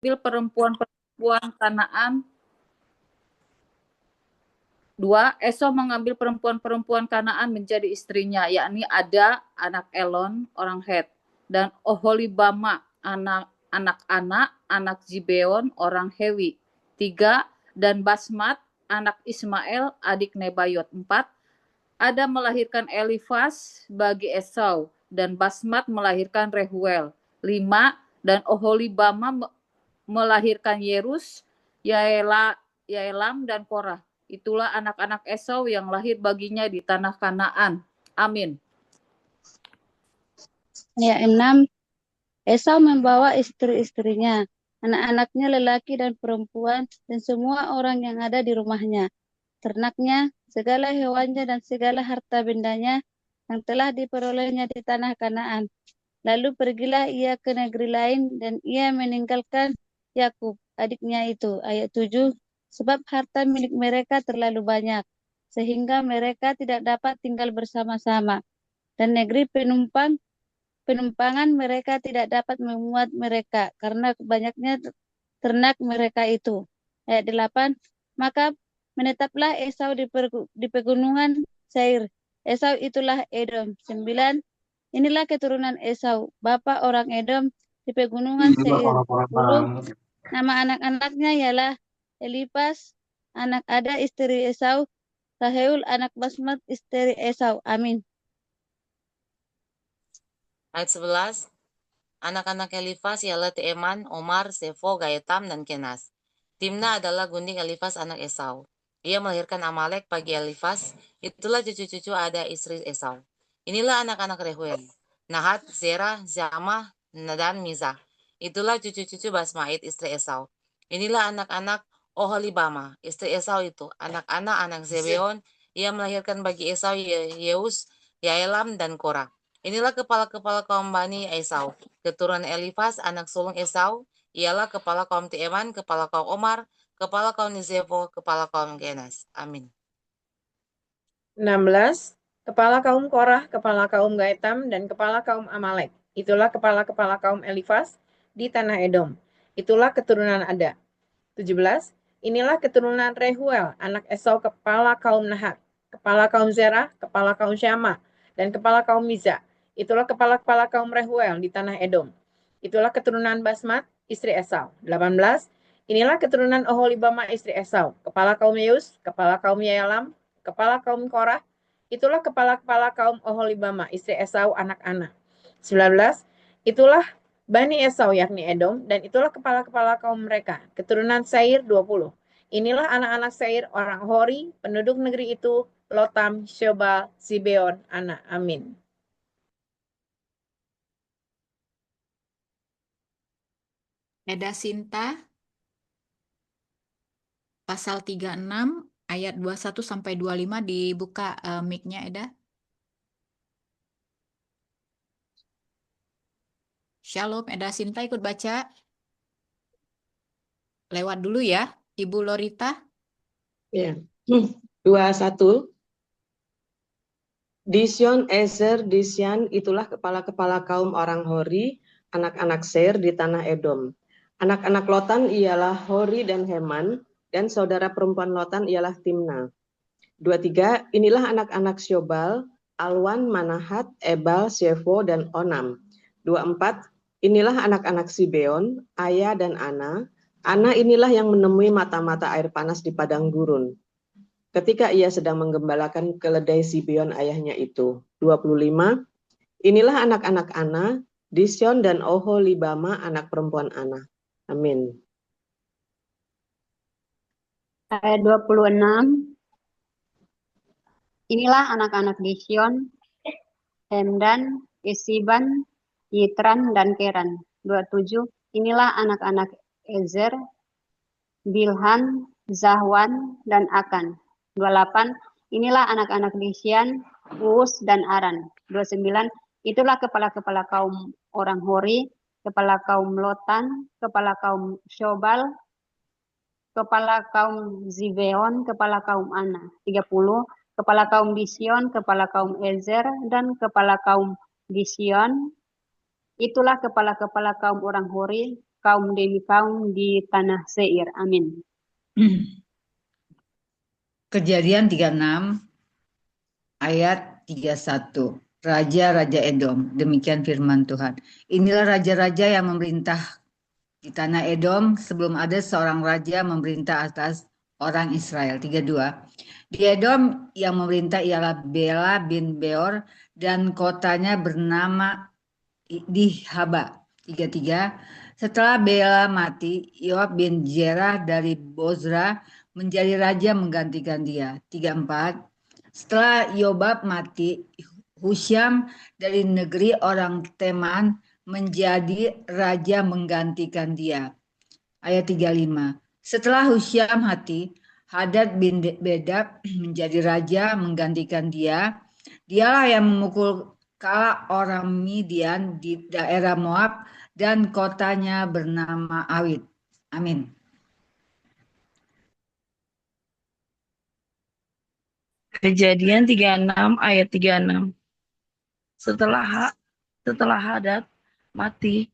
perempuan-perempuan Kanaan. 2. Esau mengambil perempuan-perempuan Kanaan menjadi istrinya, yakni Ada, anak Elon, orang Het, dan Oholibama, anak-anak, anak Zibeon, orang Hewi. 3. Dan Basmat, anak Ismael, adik Nebayot. 4. Ada melahirkan Elifas bagi Esau, dan Basmat melahirkan Rehuel. 5. Dan Oholibama melahirkan Yerus, Yaelam, dan Korah. Itulah anak-anak Esau yang lahir baginya di tanah Kanaan. Amin. Ya, 6. Esau membawa istri-istrinya, anak-anaknya lelaki dan perempuan, dan semua orang yang ada di rumahnya, ternaknya, segala hewannya, dan segala harta bendanya yang telah diperolehnya di tanah Kanaan. Lalu pergilah ia ke negeri lain, dan ia meninggalkan Yakub, adiknya itu. Ayat 7. Sebab harta milik mereka terlalu banyak, sehingga mereka tidak dapat tinggal bersama-sama, dan negeri penumpangan mereka tidak dapat memuat mereka, karena banyaknya ternak mereka itu. Ayat 8. Maka menetaplah Esau di pegunungan Seir. Esau itulah Edom. 9. Inilah keturunan Esau, bapa orang Edom di pegunungan Seir. 10. Nama anak-anaknya ialah Elifas, anak Ada istri Esau, Raheul anak Basmat istri Esau. Amin. Ayat 11. Anak-anak Elifas ialah Teeman, Omar, Sefo, Gaetam, dan Kenas. Timna adalah gundik Elifas anak Esau. Ia melahirkan Amalek bagi Elifas. Itulah cucu-cucu Ada istri Esau. Inilah anak-anak Rehuel, Nahat, Zerah, Zamah, dan Mizah. Itulah cucu-cucu Basmait istri Esau. Inilah anak-anak Oholibama istri Esau itu, anak-anak anak Zebeon. Ia melahirkan bagi Esau Yeus, Yaelam, dan Korah. Inilah kepala-kepala kaum Bani Esau. Keturunan Elifas anak sulung Esau ialah kepala kaum Teeman, kepala kaum Omar, kepala kaum Nizefo, kepala kaum Kenas. Amin. 16. Kepala kaum Korah, kepala kaum Gaetam, dan kepala kaum Amalek. Itulah kepala-kepala kaum Elifas di tanah Edom. Itulah keturunan Ada. 17. Inilah keturunan Rehuel, anak Esau, kepala kaum Nahat, kepala kaum Zerah, kepala kaum Syama, dan kepala kaum Miza. Itulah kepala-kepala kaum Rehuel di tanah Edom. Itulah keturunan Basmat, istri Esau. 18. Inilah keturunan Oholibama, istri Esau, kepala kaum Yeus, kepala kaum Yaelam, kepala kaum Korah. Itulah kepala-kepala kaum Oholibama, istri Esau, anak-anak. 19. Itulah Bani Esau, yakni Edom, dan itulah kepala-kepala kaum mereka. Keturunan Seir 20. Inilah anak-anak Seir, orang Hori, penduduk negeri itu, Lotam, Shobal, Zibeon, anak. Amin. Eda Sinta, pasal 36, ayat 21 sampai 25 dibuka mic-nya Eda. Shalom, Eda Sinta ikut baca. Lewat dulu ya, Ibu Lorita. Ya. 21. Dision, Ezer, Disyan, itulah kepala-kepala kaum orang Hori, anak-anak Seir di tanah Edom. Anak-anak Lotan ialah Hori dan Heman, dan saudara perempuan Lotan ialah Timna. 23. Inilah anak-anak Syobal, Alwan, Manahat, Ebal, Shefo, dan Onam. 24. Inilah anak-anak Sibeon, Aya dan Ana. Ana inilah yang menemui mata-mata air panas di padang gurun, ketika ia sedang menggembalakan keledai Sibeon ayahnya itu. 25. Inilah anak-anak Ana, Dision dan Oholibama, anak perempuan Ana. Amin. Ayat 26. Inilah anak-anak Dision, Hemdan, Isiban, Yitran, dan Keran. 27. Inilah anak-anak Ezer, Bilhan, Zahwan, dan Akan. 28. Inilah anak-anak Disyan, Uus, dan Aran. 29. Itulah kepala-kepala kaum orang Hori, kepala kaum Lotan, kepala kaum Shobal, kepala kaum Zibeon, kepala kaum Ana. 30. Kepala kaum Disyon, kepala kaum Ezer, dan kepala kaum Disyon. Itulah kepala-kepala kaum orang Hori, kaum demi kaum di tanah Seir. Amin. Kejadian 36 ayat 31. Raja-raja Edom, demikian firman Tuhan. Inilah raja-raja yang memerintah di tanah Edom sebelum ada seorang raja memerintah atas orang Israel. 32. Di Edom yang memerintah ialah Bela bin Beor dan kotanya bernama Dihaba. 33. Setelah Bela mati, Yoab bin Zerah dari Bozra menjadi raja menggantikan dia. 34. Setelah Yobab mati, Husyam dari negeri orang Teman menjadi raja menggantikan dia. Ayat 35. Setelah Husyam mati, Hadad bin Bedad menjadi raja menggantikan dia. Dialah yang memukul kala orang Midian di daerah Moab dan kotanya bernama Awit. Amin. Kejadian 36 ayat 36. Setelah Hadad mati,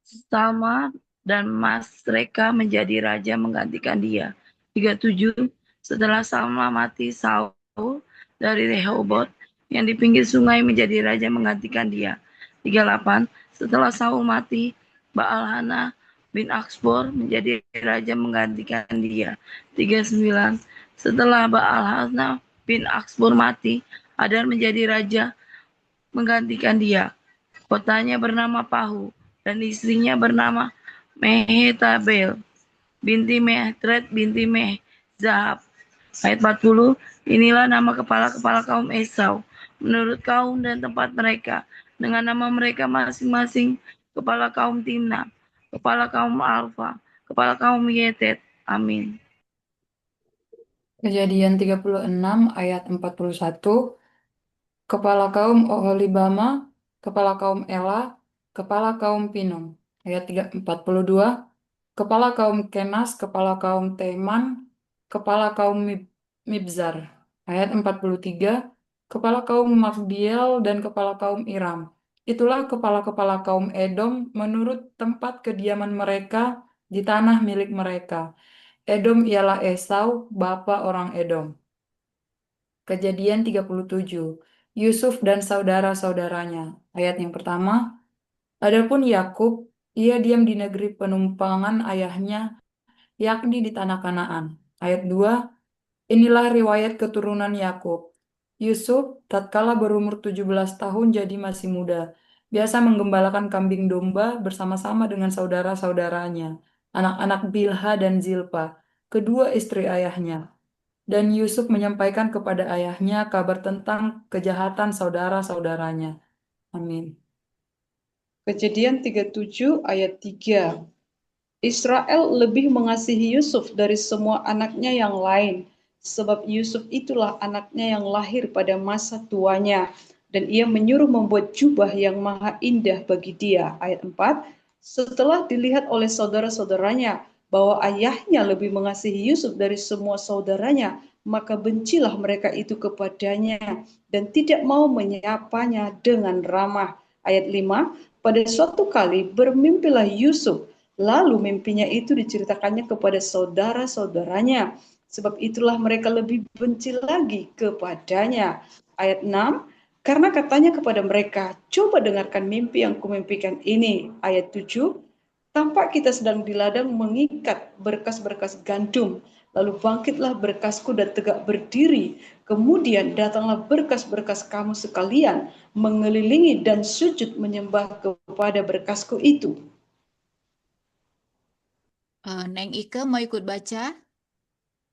Salma dan Masreka menjadi raja menggantikan dia. 37. Setelah Salma mati, Saul dari Rehobot yang di pinggir sungai menjadi raja menggantikan dia. 38. Setelah Saul mati, Baalhana bin Aksbor menjadi raja menggantikan dia. 39. Setelah Baalhana bin Aksbor mati, Hadar menjadi raja menggantikan dia. Kotanya bernama Pahu dan istrinya bernama Mehetabel binti Mehtret binti Mehzahab. Ayat 40. Inilah nama kepala-kepala kaum Esau menurut kaum dan tempat mereka, dengan nama mereka masing-masing: kepala kaum Timna, kepala kaum Alfa, kepala kaum Yetet. Amin. Kejadian 36 ayat 41. Kepala kaum Oholibama, kepala kaum Ela, kepala kaum Pinum. Ayat 42. Kepala kaum Kenas, kepala kaum Teman, kepala kaum Mibzar. Ayat 43. Kepala kaum Magdiel dan kepala kaum Iram. Itulah kepala-kepala kaum Edom menurut tempat kediaman mereka di tanah milik mereka. Edom ialah Esau, bapa orang Edom. Kejadian 37. Yusuf dan saudara-saudaranya. Ayat yang pertama. Adapun Yakub, ia diam di negeri penumpangan ayahnya, yakni di tanah Kanaan. Ayat 2. Inilah riwayat keturunan Yakub. Yusuf tatkala berumur 17 tahun jadi masih muda, biasa menggembalakan kambing domba bersama-sama dengan saudara-saudaranya, anak-anak Bilha dan Zilpa, kedua istri ayahnya. Dan Yusuf menyampaikan kepada ayahnya kabar tentang kejahatan saudara-saudaranya. Amin. Kejadian 37 ayat 3. Israel lebih mengasihi Yusuf dari semua anaknya yang lain, sebab Yusuf itulah anaknya yang lahir pada masa tuanya, dan ia menyuruh membuat jubah yang maha indah bagi dia. Ayat 4. Setelah dilihat oleh saudara-saudaranya bahwa ayahnya lebih mengasihi Yusuf dari semua saudaranya, maka bencilah mereka itu kepadanya dan tidak mau menyapanya dengan ramah. Ayat 5. Pada suatu kali bermimpilah Yusuf, lalu mimpinya itu diceritakannya kepada saudara-saudaranya, sebab itulah mereka lebih benci lagi kepadanya. Ayat 6. Karena katanya kepada mereka, coba dengarkan mimpi yang kumimpikan ini. Ayat 7. Tampak kita sedang di ladang mengikat berkas-berkas gandum, lalu bangkitlah berkasku dan tegak berdiri. Kemudian datanglah berkas-berkas kamu sekalian, mengelilingi dan sujud menyembah kepada berkasku itu. Neng Ike mau ikut baca?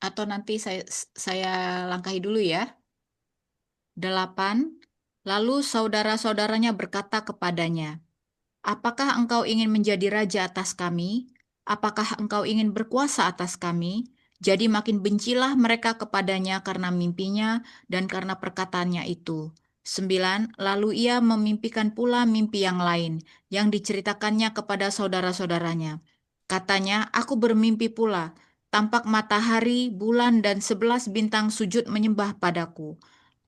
Atau nanti saya langkahi dulu ya. 8. Lalu saudara-saudaranya berkata kepadanya, apakah engkau ingin menjadi raja atas kami? Apakah engkau ingin berkuasa atas kami? Jadi makin bencilah mereka kepadanya karena mimpinya dan karena perkataannya itu. 9. Lalu ia memimpikan pula mimpi yang lain, yang diceritakannya kepada saudara-saudaranya. Katanya, aku bermimpi pula, tampak matahari, bulan, dan 11 bintang sujud menyembah padaku.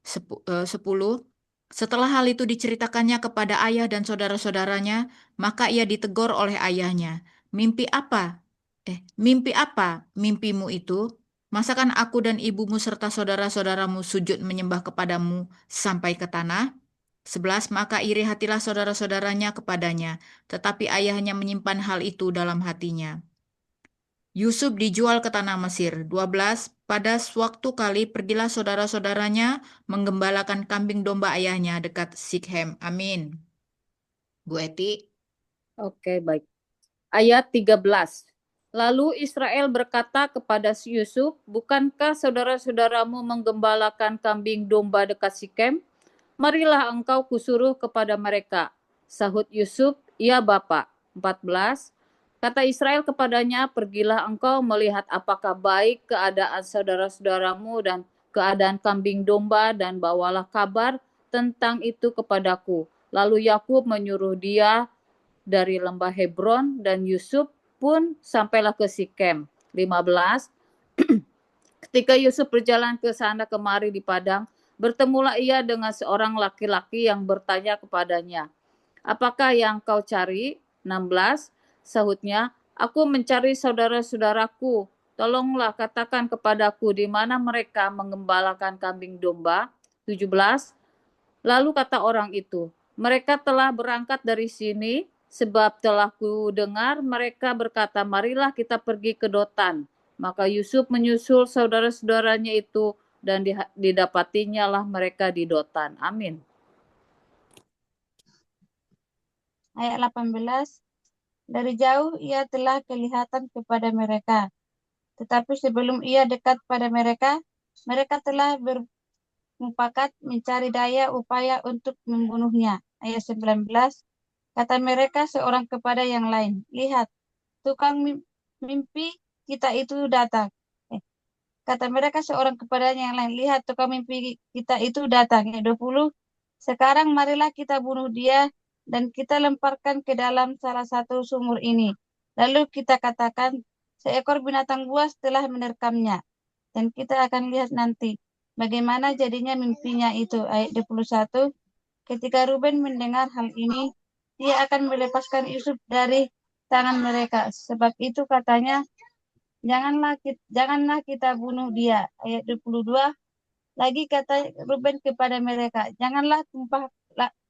10. Setelah hal itu diceritakannya kepada ayah dan saudara-saudaranya, maka ia ditegur oleh ayahnya. Mimpi apa? Mimpi apa mimpimu itu? Masakan aku dan ibumu serta saudara-saudaramu sujud menyembah kepadamu sampai ke tanah? 11. Maka iri hatilah saudara-saudaranya kepadanya, tetapi ayahnya menyimpan hal itu dalam hatinya. Yusuf dijual ke tanah Mesir. 12. Pada suatu kali pergilah saudara-saudaranya menggembalakan kambing domba ayahnya dekat Sikhem. Amin. Bu Eti. Oke, baik. Ayat 13. Lalu Israel berkata kepada Yusuf, bukankah saudara-saudaramu menggembalakan kambing domba dekat Sikem? Marilah engkau kusuruh kepada mereka. Sahut Yusuf, iya Bapak. 14. Kata Israel kepadanya, pergilah engkau melihat apakah baik keadaan saudara-saudaramu dan keadaan kambing domba dan bawalah kabar tentang itu kepadaku. Lalu Yakub menyuruh dia dari lembah Hebron dan Yusuf pun sampailah ke Sikem. 15. Ketika Yusuf berjalan ke sana kemari di padang, bertemulah ia dengan seorang laki-laki yang bertanya kepadanya, apakah yang kau cari? 16. Sahutnya, aku mencari saudara-saudaraku. Tolonglah katakan kepadaku di mana mereka mengembalakan kambing domba. 17. Lalu kata orang itu, mereka telah berangkat dari sini, sebab telah ku dengar mereka berkata, marilah kita pergi ke Dotan. Maka Yusuf menyusul saudara-saudaranya itu, dan didapatinya lah mereka di Dotan. Amin. Ayat 18. Dari jauh ia telah kelihatan kepada mereka. Tetapi sebelum ia dekat pada mereka, mereka telah bermufakat mencari daya upaya untuk membunuhnya. Ayat 19. Kata mereka seorang kepada yang lain, lihat, tukang mimpi kita itu datang. Kata mereka seorang kepada yang lain, lihat, tukang mimpi kita itu datang. Ayat 20. Sekarang marilah kita bunuh dia dan kita lemparkan ke dalam salah satu sumur ini. Lalu kita katakan, seekor binatang buas telah menerkamnya. Dan kita akan lihat nanti bagaimana jadinya mimpinya itu. Ayat 21. Ketika Ruben mendengar hal ini, dia akan melepaskan Yusuf dari tangan mereka. Sebab itu katanya, janganlah kita bunuh dia. Ayat 22. Lagi kata Ruben kepada mereka, janganlah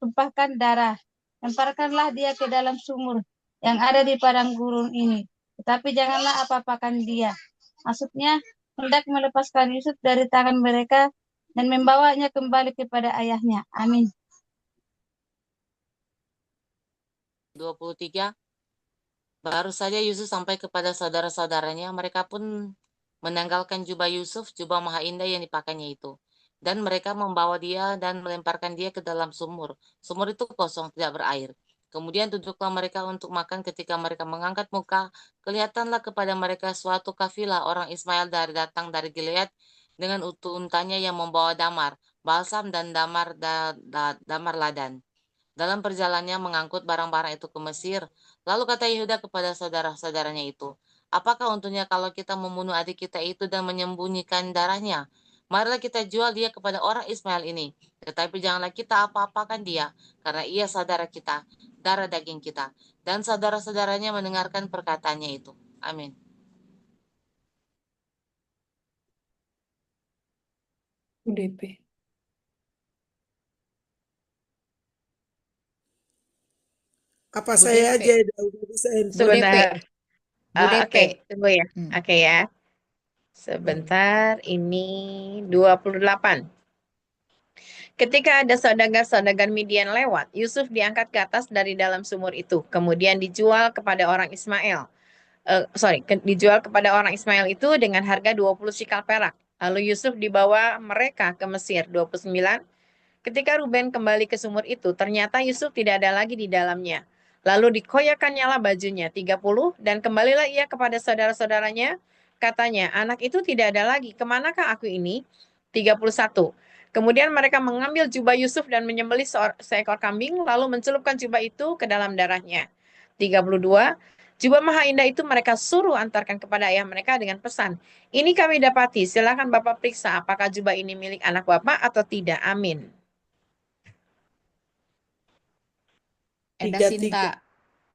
tumpahkan darah. Lemparkanlah dia ke dalam sumur yang ada di padang gurun ini. Tetapi janganlah apa-apakan dia. Maksudnya, hendak melepaskan Yusuf dari tangan mereka dan membawanya kembali kepada ayahnya. Amin. 23. Baru saja Yusuf sampai kepada saudara-saudaranya, mereka pun menanggalkan jubah Yusuf, jubah maha indah yang dipakainya itu. Dan mereka membawa dia dan melemparkan dia ke dalam sumur. Sumur itu kosong, tidak berair. Kemudian duduklah mereka untuk makan. Ketika mereka mengangkat muka, kelihatanlah kepada mereka suatu kafilah orang Ismail datang dari Gilead dengan untanya yang membawa damar, balsam dan damar ladan. Dalam perjalanannya mengangkut barang-barang itu ke Mesir. Lalu kata Yehuda kepada saudara-saudaranya itu, apakah untungnya kalau kita membunuh adik kita itu dan menyembunyikan darahnya? Marilah kita jual dia kepada orang Ismail ini. Tetapi janganlah kita apa-apakan dia, karena ia saudara kita, darah daging kita. Dan saudara-saudaranya mendengarkan perkataannya itu. Amin. UDP. Apa Bu saya DP. aja udah bisa handphone? Bu DP. Sebentar. Bu DP. Oke, tunggu ya. Oke ya. Sebentar, ini 28. Ketika ada saudagar-saudagar Midian lewat, Yusuf diangkat ke atas dari dalam sumur itu, kemudian dijual kepada orang Ismail. Dijual kepada orang Ismail itu dengan harga 20 sikal perak. Lalu Yusuf dibawa mereka ke Mesir. 29. Ketika Ruben kembali ke sumur itu, ternyata Yusuf tidak ada lagi di dalamnya. Lalu dikoyakannya lah bajunya. 30. Dan kembalilah ia kepada saudara-saudaranya. Katanya, anak itu tidak ada lagi. Kemanakah aku ini? 31. Kemudian mereka mengambil jubah Yusuf dan menyembelih seekor kambing, lalu mencelupkan jubah itu ke dalam darahnya. 32. Jubah maha indah itu mereka suruh antarkan kepada ayah mereka dengan pesan, ini kami dapati, silakan Bapak periksa apakah jubah ini milik anak Bapak atau tidak. Amin. Eda 33. Sinta.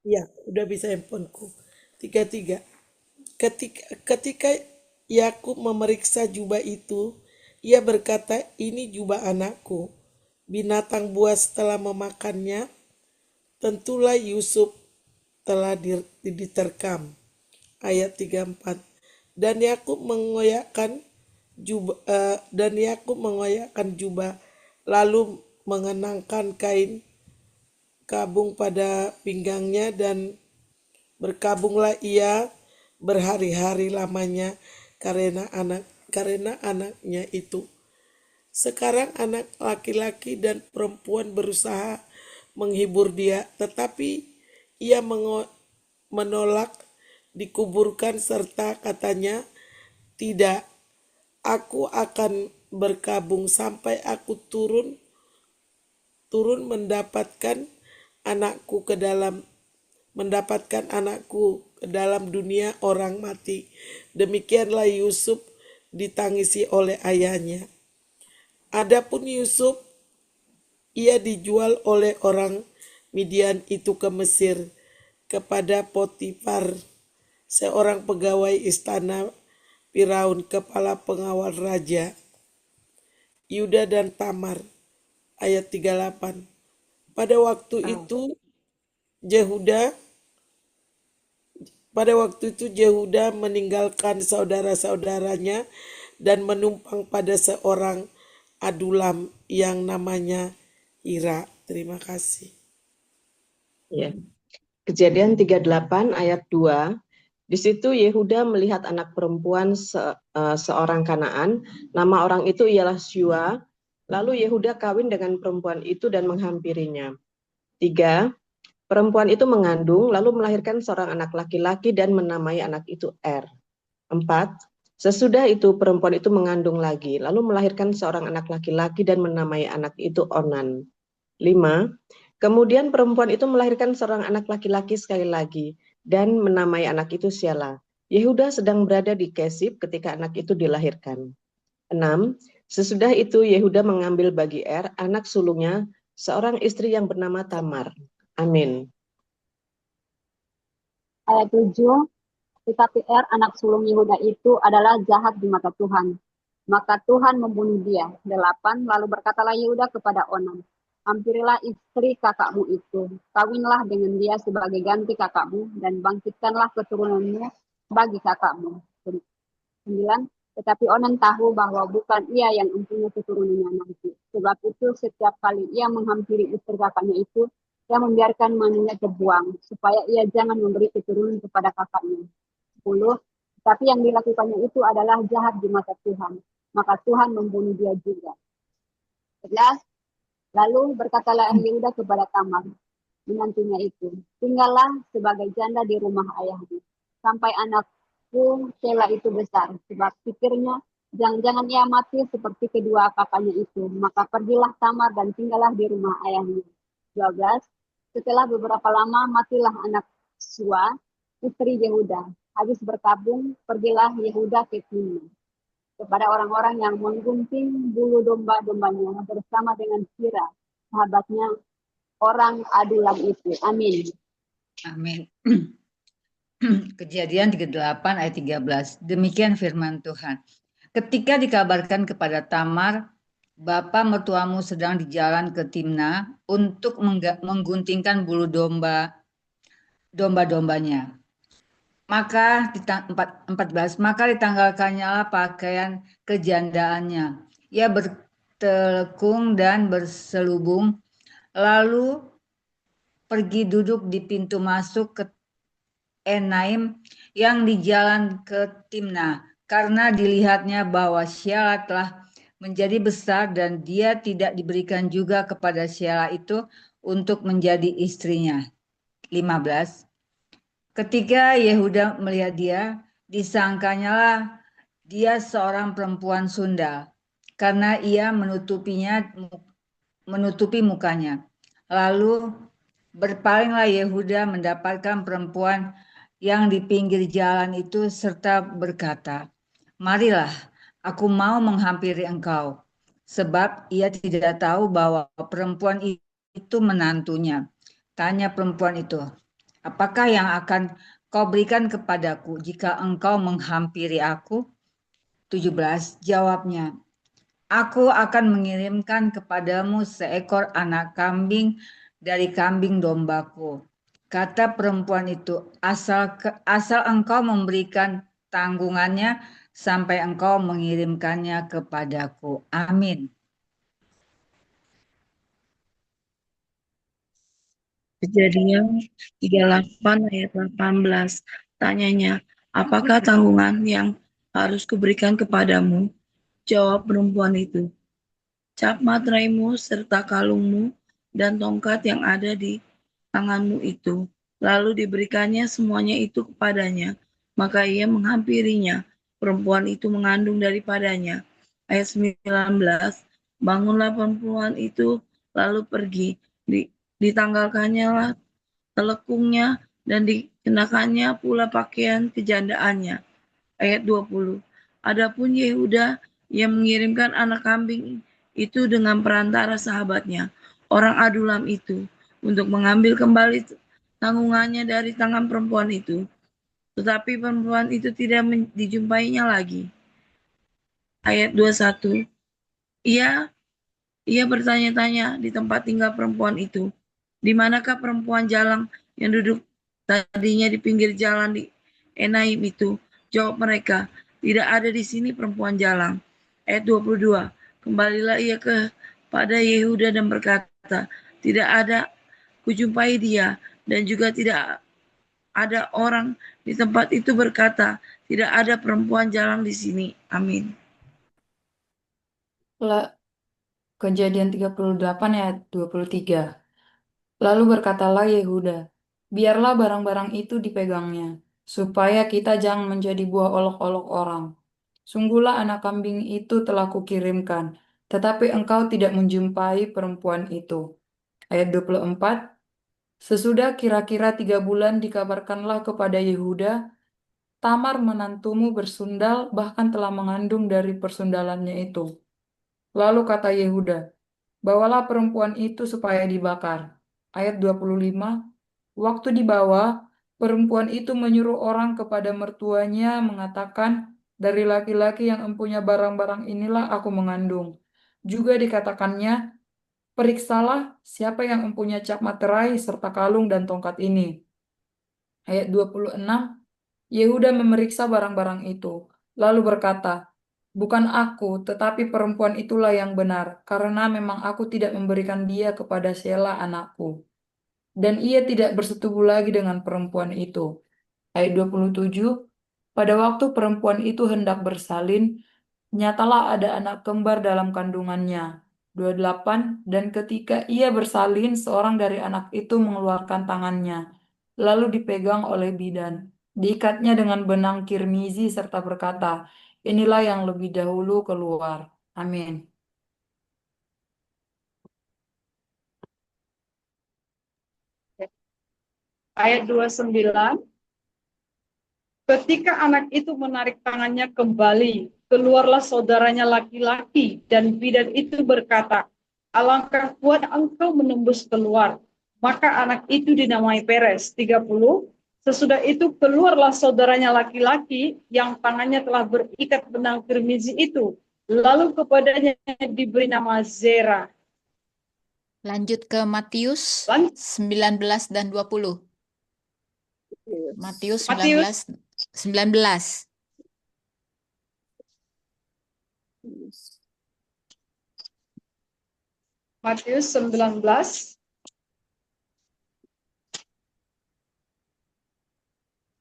Ya, udah bisa handphoneku. 33. Ketika Yakub memeriksa jubah itu, ia berkata, "Ini jubah anakku." Binatang buas telah memakannya, tentulah Yusuf telah diterkam. Ayat 34. Dan Yakub mengoyakkan jubah, lalu mengenakan kain kabung pada pinggangnya, dan berkabunglah ia berhari-hari lamanya karena anaknya itu. Sekarang anak laki-laki dan perempuan berusaha menghibur dia, tetapi ia menolak dikuburkan serta katanya, "Tidak, aku akan berkabung sampai aku turun mendapatkan anakku ke dalam dunia orang mati." Demikianlah Yusuf ditangisi oleh ayahnya. Adapun Yusuf, ia dijual oleh orang Midian itu ke Mesir kepada Potifar, seorang pegawai istana Firaun, kepala pengawal raja. Yuda dan Tamar. Ayat 38. Pada waktu itu Yehuda meninggalkan saudara-saudaranya dan menumpang pada seorang Adulam yang namanya Hira. Terima kasih. Ya. Kejadian 38 ayat 2. Di situ Yehuda melihat anak perempuan seorang Kanaan, nama orang itu ialah Syua. Lalu Yehuda kawin dengan perempuan itu dan menghampirinya. 3. Perempuan itu mengandung, lalu melahirkan seorang anak laki-laki dan menamai anak itu Er. 4. Sesudah itu perempuan itu mengandung lagi, lalu melahirkan seorang anak laki-laki dan menamai anak itu Onan. 5. Kemudian perempuan itu melahirkan seorang anak laki-laki sekali lagi dan menamai anak itu Syala. Yehuda sedang berada di Kesib ketika anak itu dilahirkan. 6. Sesudah itu Yehuda mengambil bagi Er, anak sulungnya, seorang istri yang bernama Tamar. Amin. Ayat 7. Tetapi anak sulung Yehuda itu adalah jahat di mata Tuhan. Maka Tuhan membunuh dia. 8. Lalu berkatalah Yehuda kepada Onan, hampirilah istri kakakmu itu, kawinlah dengan dia sebagai ganti kakakmu, dan bangkitkanlah keturunanmu bagi kakakmu. 9. Tetapi Onan tahu bahwa bukan ia yang mempunyai keturunannya nanti. Sebab itu setiap kali ia menghampiri istri kakaknya itu, ia membiarkan maninya terbuang, supaya ia jangan memberi keturunan kepada kakaknya. 10. Tapi yang dilakukannya itu adalah jahat di mata Tuhan. Maka Tuhan membunuh dia juga. 11. Lalu berkatalah Yehuda kepada Tamar, menantunya itu, tinggallah sebagai janda di rumah ayahmu, sampai anakku Sela itu besar. Sebab pikirnya, jangan-jangan ia mati seperti kedua kakaknya itu. Maka pergilah Tamar dan tinggallah di rumah ayahnya. 12. Setelah beberapa lama matilah anak Syua, istri Yehuda. Habis berkabung, pergilah Yehuda ke Timna kepada orang-orang yang menggunting bulu domba-dombanya bersama dengan Hira, sahabatnya orang Adulam itu. Amin. Amin. Kejadian 38 ayat 13. Demikian firman Tuhan. Ketika dikabarkan kepada Tamar, bapa mertuamu sedang di jalan ke Timna untuk mengguntingkan bulu domba-dombanya. Maka 14, maka ditanggalkannya pakaian kejandaannya. Ia bertelekung dan berselubung, lalu pergi duduk di pintu masuk ke Enaim yang di jalan ke Timna, karena dilihatnya bahwa Syala telah menjadi besar dan dia tidak diberikan juga kepada Syala itu untuk menjadi istrinya. 15. Ketika Yehuda melihat dia, disangkanyalah dia seorang perempuan sundal, karena ia menutupi mukanya. Lalu berpalinglah Yehuda mendapatkan perempuan yang di pinggir jalan itu serta berkata, marilah, aku mau menghampiri engkau. Sebab ia tidak tahu bahwa perempuan itu menantunya. Tanya perempuan itu, apakah yang akan kau berikan kepadaku jika engkau menghampiri aku? 17. Jawabnya, aku akan mengirimkan kepadamu seekor anak kambing dari kambing dombaku. Kata perempuan itu, asal engkau memberikan tanggungannya sampai engkau mengirimkannya kepadaku. Amin. Kejadian 38 ayat 18. Tanyanya, apakah tanggungan yang harus kuberikan kepadamu? Jawab perempuan itu, cap materaimu serta kalungmu dan tongkat yang ada di tanganmu itu. Lalu diberikannya semuanya itu kepadanya. Maka ia menghampirinya. Perempuan itu mengandung daripadanya. Ayat 19. Bangunlah perempuan itu lalu pergi. Ditanggalkannya lah telekungnya dan dikenakannya pula pakaian kejandaannya. Ayat 20. Adapun Yehuda yang mengirimkan anak kambing itu dengan perantara sahabatnya, orang Adulam itu, untuk mengambil kembali tanggungannya dari tangan perempuan itu. Tetapi perempuan itu tidak dijumpainya lagi. Ayat 21. Ia bertanya-tanya di tempat tinggal perempuan itu, di manakah perempuan jalang yang duduk tadinya di pinggir jalan di Enaim itu? Jawab mereka, tidak ada di sini perempuan jalang. Ayat 22. Kembalilah ia kepada Yehuda dan berkata, tidak ada kujumpai dia, dan juga tidak ada orang di tempat itu berkata, tidak ada perempuan jalang di sini. Amin. Kejadian 38 ayat 23. Lalu berkatalah Yehuda, biarlah barang-barang itu dipegangnya, supaya kita jangan menjadi buah olok-olok orang. Sungguhlah anak kambing itu telah kukirimkan, tetapi engkau tidak menjumpai perempuan itu. Ayat 24. Sesudah kira-kira 3 bulan dikabarkanlah kepada Yehuda, Tamar menantumu bersundal, bahkan telah mengandung dari persundalannya itu. Lalu kata Yehuda, bawalah perempuan itu supaya dibakar. Ayat 25, waktu dibawa, perempuan itu menyuruh orang kepada mertuanya mengatakan, dari laki-laki yang empunya barang-barang inilah aku mengandung. Juga dikatakannya, periksalah siapa yang empunya cap materai serta kalung dan tongkat ini. Ayat 26, Yehuda memeriksa barang-barang itu, lalu berkata, bukan aku, tetapi perempuan itulah yang benar, karena memang aku tidak memberikan dia kepada Sela anakku. Dan ia tidak bersetubuh lagi dengan perempuan itu. Ayat 27, pada waktu perempuan itu hendak bersalin, nyatalah ada anak kembar dalam kandungannya. 28, dan ketika ia bersalin, seorang dari anak itu mengeluarkan tangannya, lalu dipegang oleh bidan. Diikatnya dengan benang kirmizi serta berkata, inilah yang lebih dahulu keluar. Amin. Ayat 29. Ketika anak itu menarik tangannya kembali, keluarlah saudaranya laki-laki, dan bidan itu berkata, alangkah kuat engkau menembus keluar. Maka anak itu dinamai Peres. 30. Sesudah itu keluarlah saudaranya laki-laki yang tangannya telah berikat benang kirmizi itu. Lalu kepadanya diberi nama Zera. Lanjut ke Matius 19 dan 20. Matius 19. Matius 19.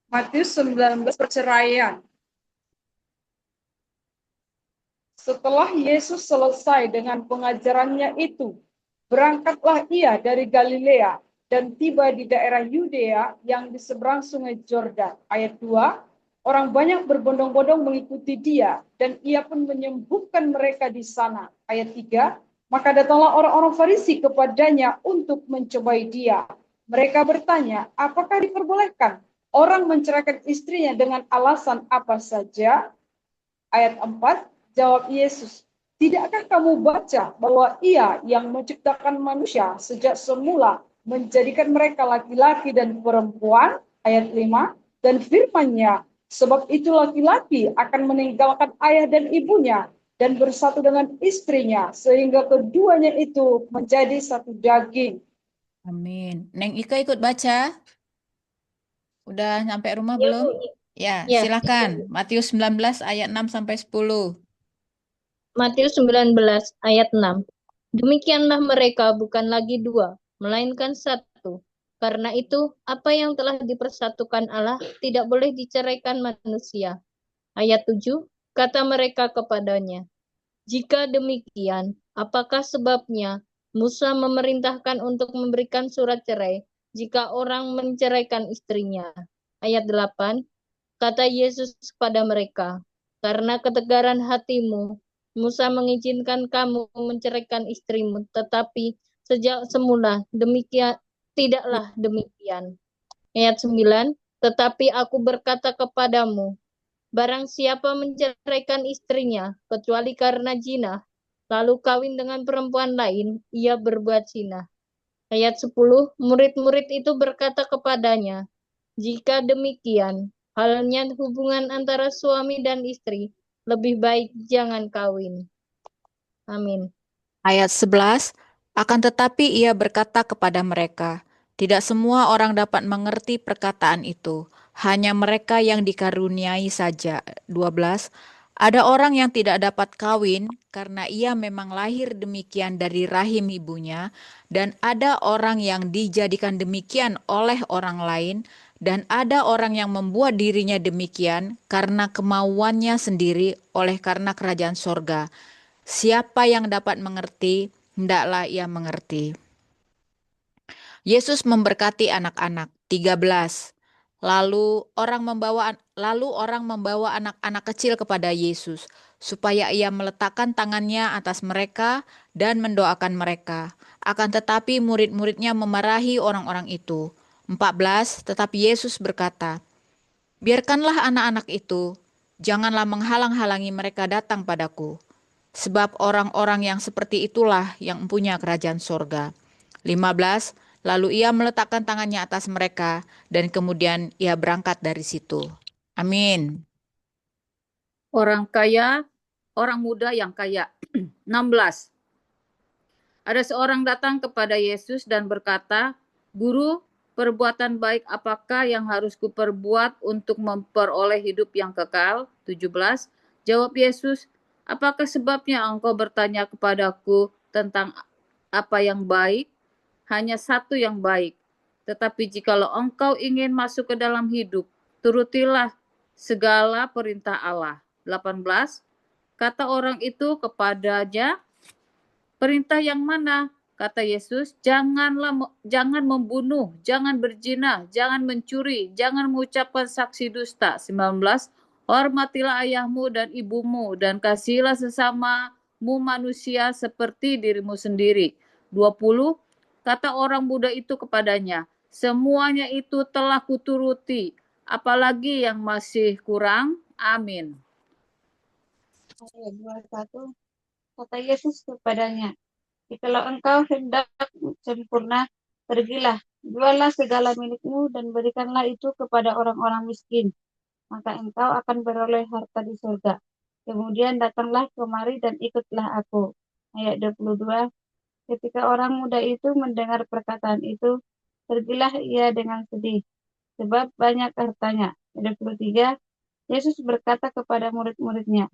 Matius 19 perceraian. Setelah Yesus selesai dengan pengajarannya itu, berangkatlah ia dari Galilea dan tiba di daerah Yudea yang di seberang sungai Yordan. Ayat 2, orang banyak berbondong-bondong mengikuti dia, dan ia pun menyembuhkan mereka di sana. Ayat 3, maka datanglah orang-orang Farisi kepadanya untuk mencobai dia. Mereka bertanya, apakah diperbolehkan orang menceraikan istrinya dengan alasan apa saja? Ayat 4, jawab Yesus, tidakkah kamu baca bahwa ia yang menciptakan manusia sejak semula menjadikan mereka laki-laki dan perempuan? Ayat 5, dan firman-Nya. Sebab itu laki-laki akan meninggalkan ayah dan ibunya dan bersatu dengan istrinya, sehingga keduanya itu menjadi satu daging. Amin. Neng Ika ikut baca? Udah nyampe rumah Ya, belum? Bu. Ya, Ya. silakan. Matius 19 ayat 6 sampai 10. Matius 19 ayat 6. Demikianlah mereka bukan lagi dua, melainkan satu. Karena itu, apa yang telah dipersatukan Allah tidak boleh diceraikan manusia. Ayat 7, kata mereka kepadanya, jika demikian, apakah sebabnya Musa memerintahkan untuk memberikan surat cerai jika orang menceraikan istrinya? Ayat 8, kata Yesus kepada mereka, karena ketegaran hatimu, Musa mengizinkan kamu menceraikan istrimu, tetapi sejak semula demikian tidaklah demikian. Ayat 9, tetapi aku berkata kepadamu, barang siapa menceraikan istrinya, kecuali karena zina, lalu kawin dengan perempuan lain, ia berbuat zina. Ayat 10, murid-murid itu berkata kepadanya, jika demikian, halnya hubungan antara suami dan istri, lebih baik jangan kawin. Amin. Ayat 11, akan tetapi ia berkata kepada mereka, tidak semua orang dapat mengerti perkataan itu, hanya mereka yang dikaruniai saja. 12, ada orang yang tidak dapat kawin karena ia memang lahir demikian dari rahim ibunya, dan ada orang yang dijadikan demikian oleh orang lain, dan ada orang yang membuat dirinya demikian karena kemauannya sendiri oleh karena kerajaan sorga. Siapa yang dapat mengerti, hendaklah ia mengerti. Yesus memberkati anak-anak. 13. Lalu orang membawa anak-anak kecil kepada Yesus supaya ia meletakkan tangannya atas mereka dan mendoakan mereka. Akan tetapi murid-muridnya memarahi orang-orang itu. 14. Tetapi Yesus berkata, biarkanlah anak-anak itu, janganlah menghalang-halangi mereka datang padaku. Sebab orang-orang yang seperti itulah yang punya kerajaan sorga. 15. Lalu ia meletakkan tangannya atas mereka dan kemudian ia berangkat dari situ. Amin. Orang kaya, orang muda yang kaya. 16. Ada seorang datang kepada Yesus dan berkata, Guru, perbuatan baik apakah yang harus kuperbuat untuk memperoleh hidup yang kekal? 17. Jawab Yesus, apakah sebabnya engkau bertanya kepadaku tentang apa yang baik? Hanya satu yang baik. Tetapi jikalau engkau ingin masuk ke dalam hidup, turutilah segala perintah Allah. 18. Kata orang itu kepadanya, perintah yang mana? Kata Yesus, jangan membunuh, jangan berzina, jangan mencuri, jangan mengucapkan saksi dusta. 19. Hormatilah ayahmu dan ibumu dan kasihilah sesamamu manusia seperti dirimu sendiri. 20. Kata orang muda itu kepadanya, semuanya itu telah kuturuti, apalagi yang masih kurang? Amin. Ayat 21, kata Yesus kepadanya, jikalau engkau hendak sempurna, pergilah, jualah segala milikmu dan berikanlah itu kepada orang-orang miskin, maka engkau akan beroleh harta di surga. Kemudian datanglah kemari dan ikutlah aku. Ayat 22, ketika orang muda itu mendengar perkataan itu, pergilah ia dengan sedih, sebab banyak hartanya. Ayat 23, Yesus berkata kepada murid-muridnya,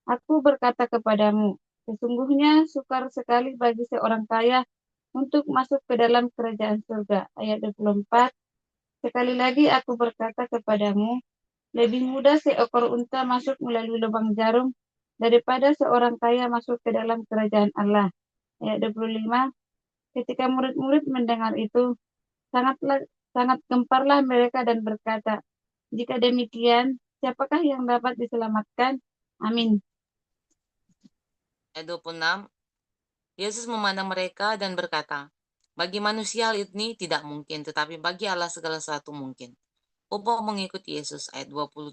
aku berkata kepadamu, sesungguhnya sukar sekali bagi seorang kaya untuk masuk ke dalam kerajaan surga. Ayat 24, sekali lagi aku berkata kepadamu, lebih mudah seekor unta masuk melalui lubang jarum daripada seorang kaya masuk ke dalam kerajaan Allah. Ayat 25, ketika murid-murid mendengar itu, sangat gemparlah mereka dan berkata, jika demikian, siapakah yang dapat diselamatkan? Amin. Ayat 26, Yesus memandang mereka dan berkata, bagi manusia hal ini tidak mungkin, tetapi bagi Allah segala sesuatu mungkin. Upah mengikuti Yesus. Ayat 27,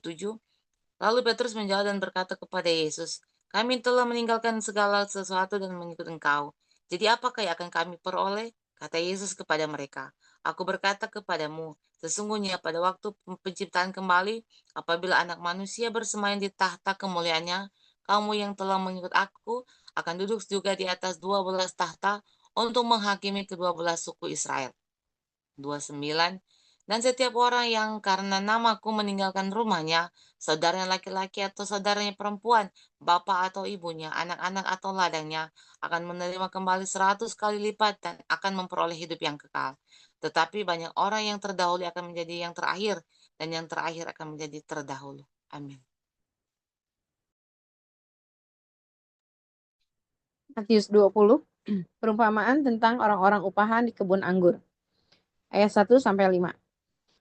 lalu Petrus menjawab dan berkata kepada Yesus, kami telah meninggalkan segala sesuatu dan mengikut Engkau. Jadi apakah yang akan kami peroleh? Kata Yesus kepada mereka, Aku berkata kepadamu, sesungguhnya pada waktu penciptaan kembali, apabila anak manusia bersemayam di tahta kemuliaannya, kamu yang telah mengikut aku akan duduk juga di atas 12 tahta untuk menghakimi kedua belah suku Israel. 29. Dan setiap orang yang karena namaku meninggalkan rumahnya, saudaranya laki-laki atau saudaranya perempuan, bapak atau ibunya, anak-anak atau ladangnya, akan menerima kembali 100 kali lipat dan akan memperoleh hidup yang kekal. Tetapi banyak orang yang terdahulu akan menjadi yang terakhir, dan yang terakhir akan menjadi terdahulu. Amin. Matius 20, perumpamaan tentang orang-orang upahan di kebun anggur. Ayat 1-5.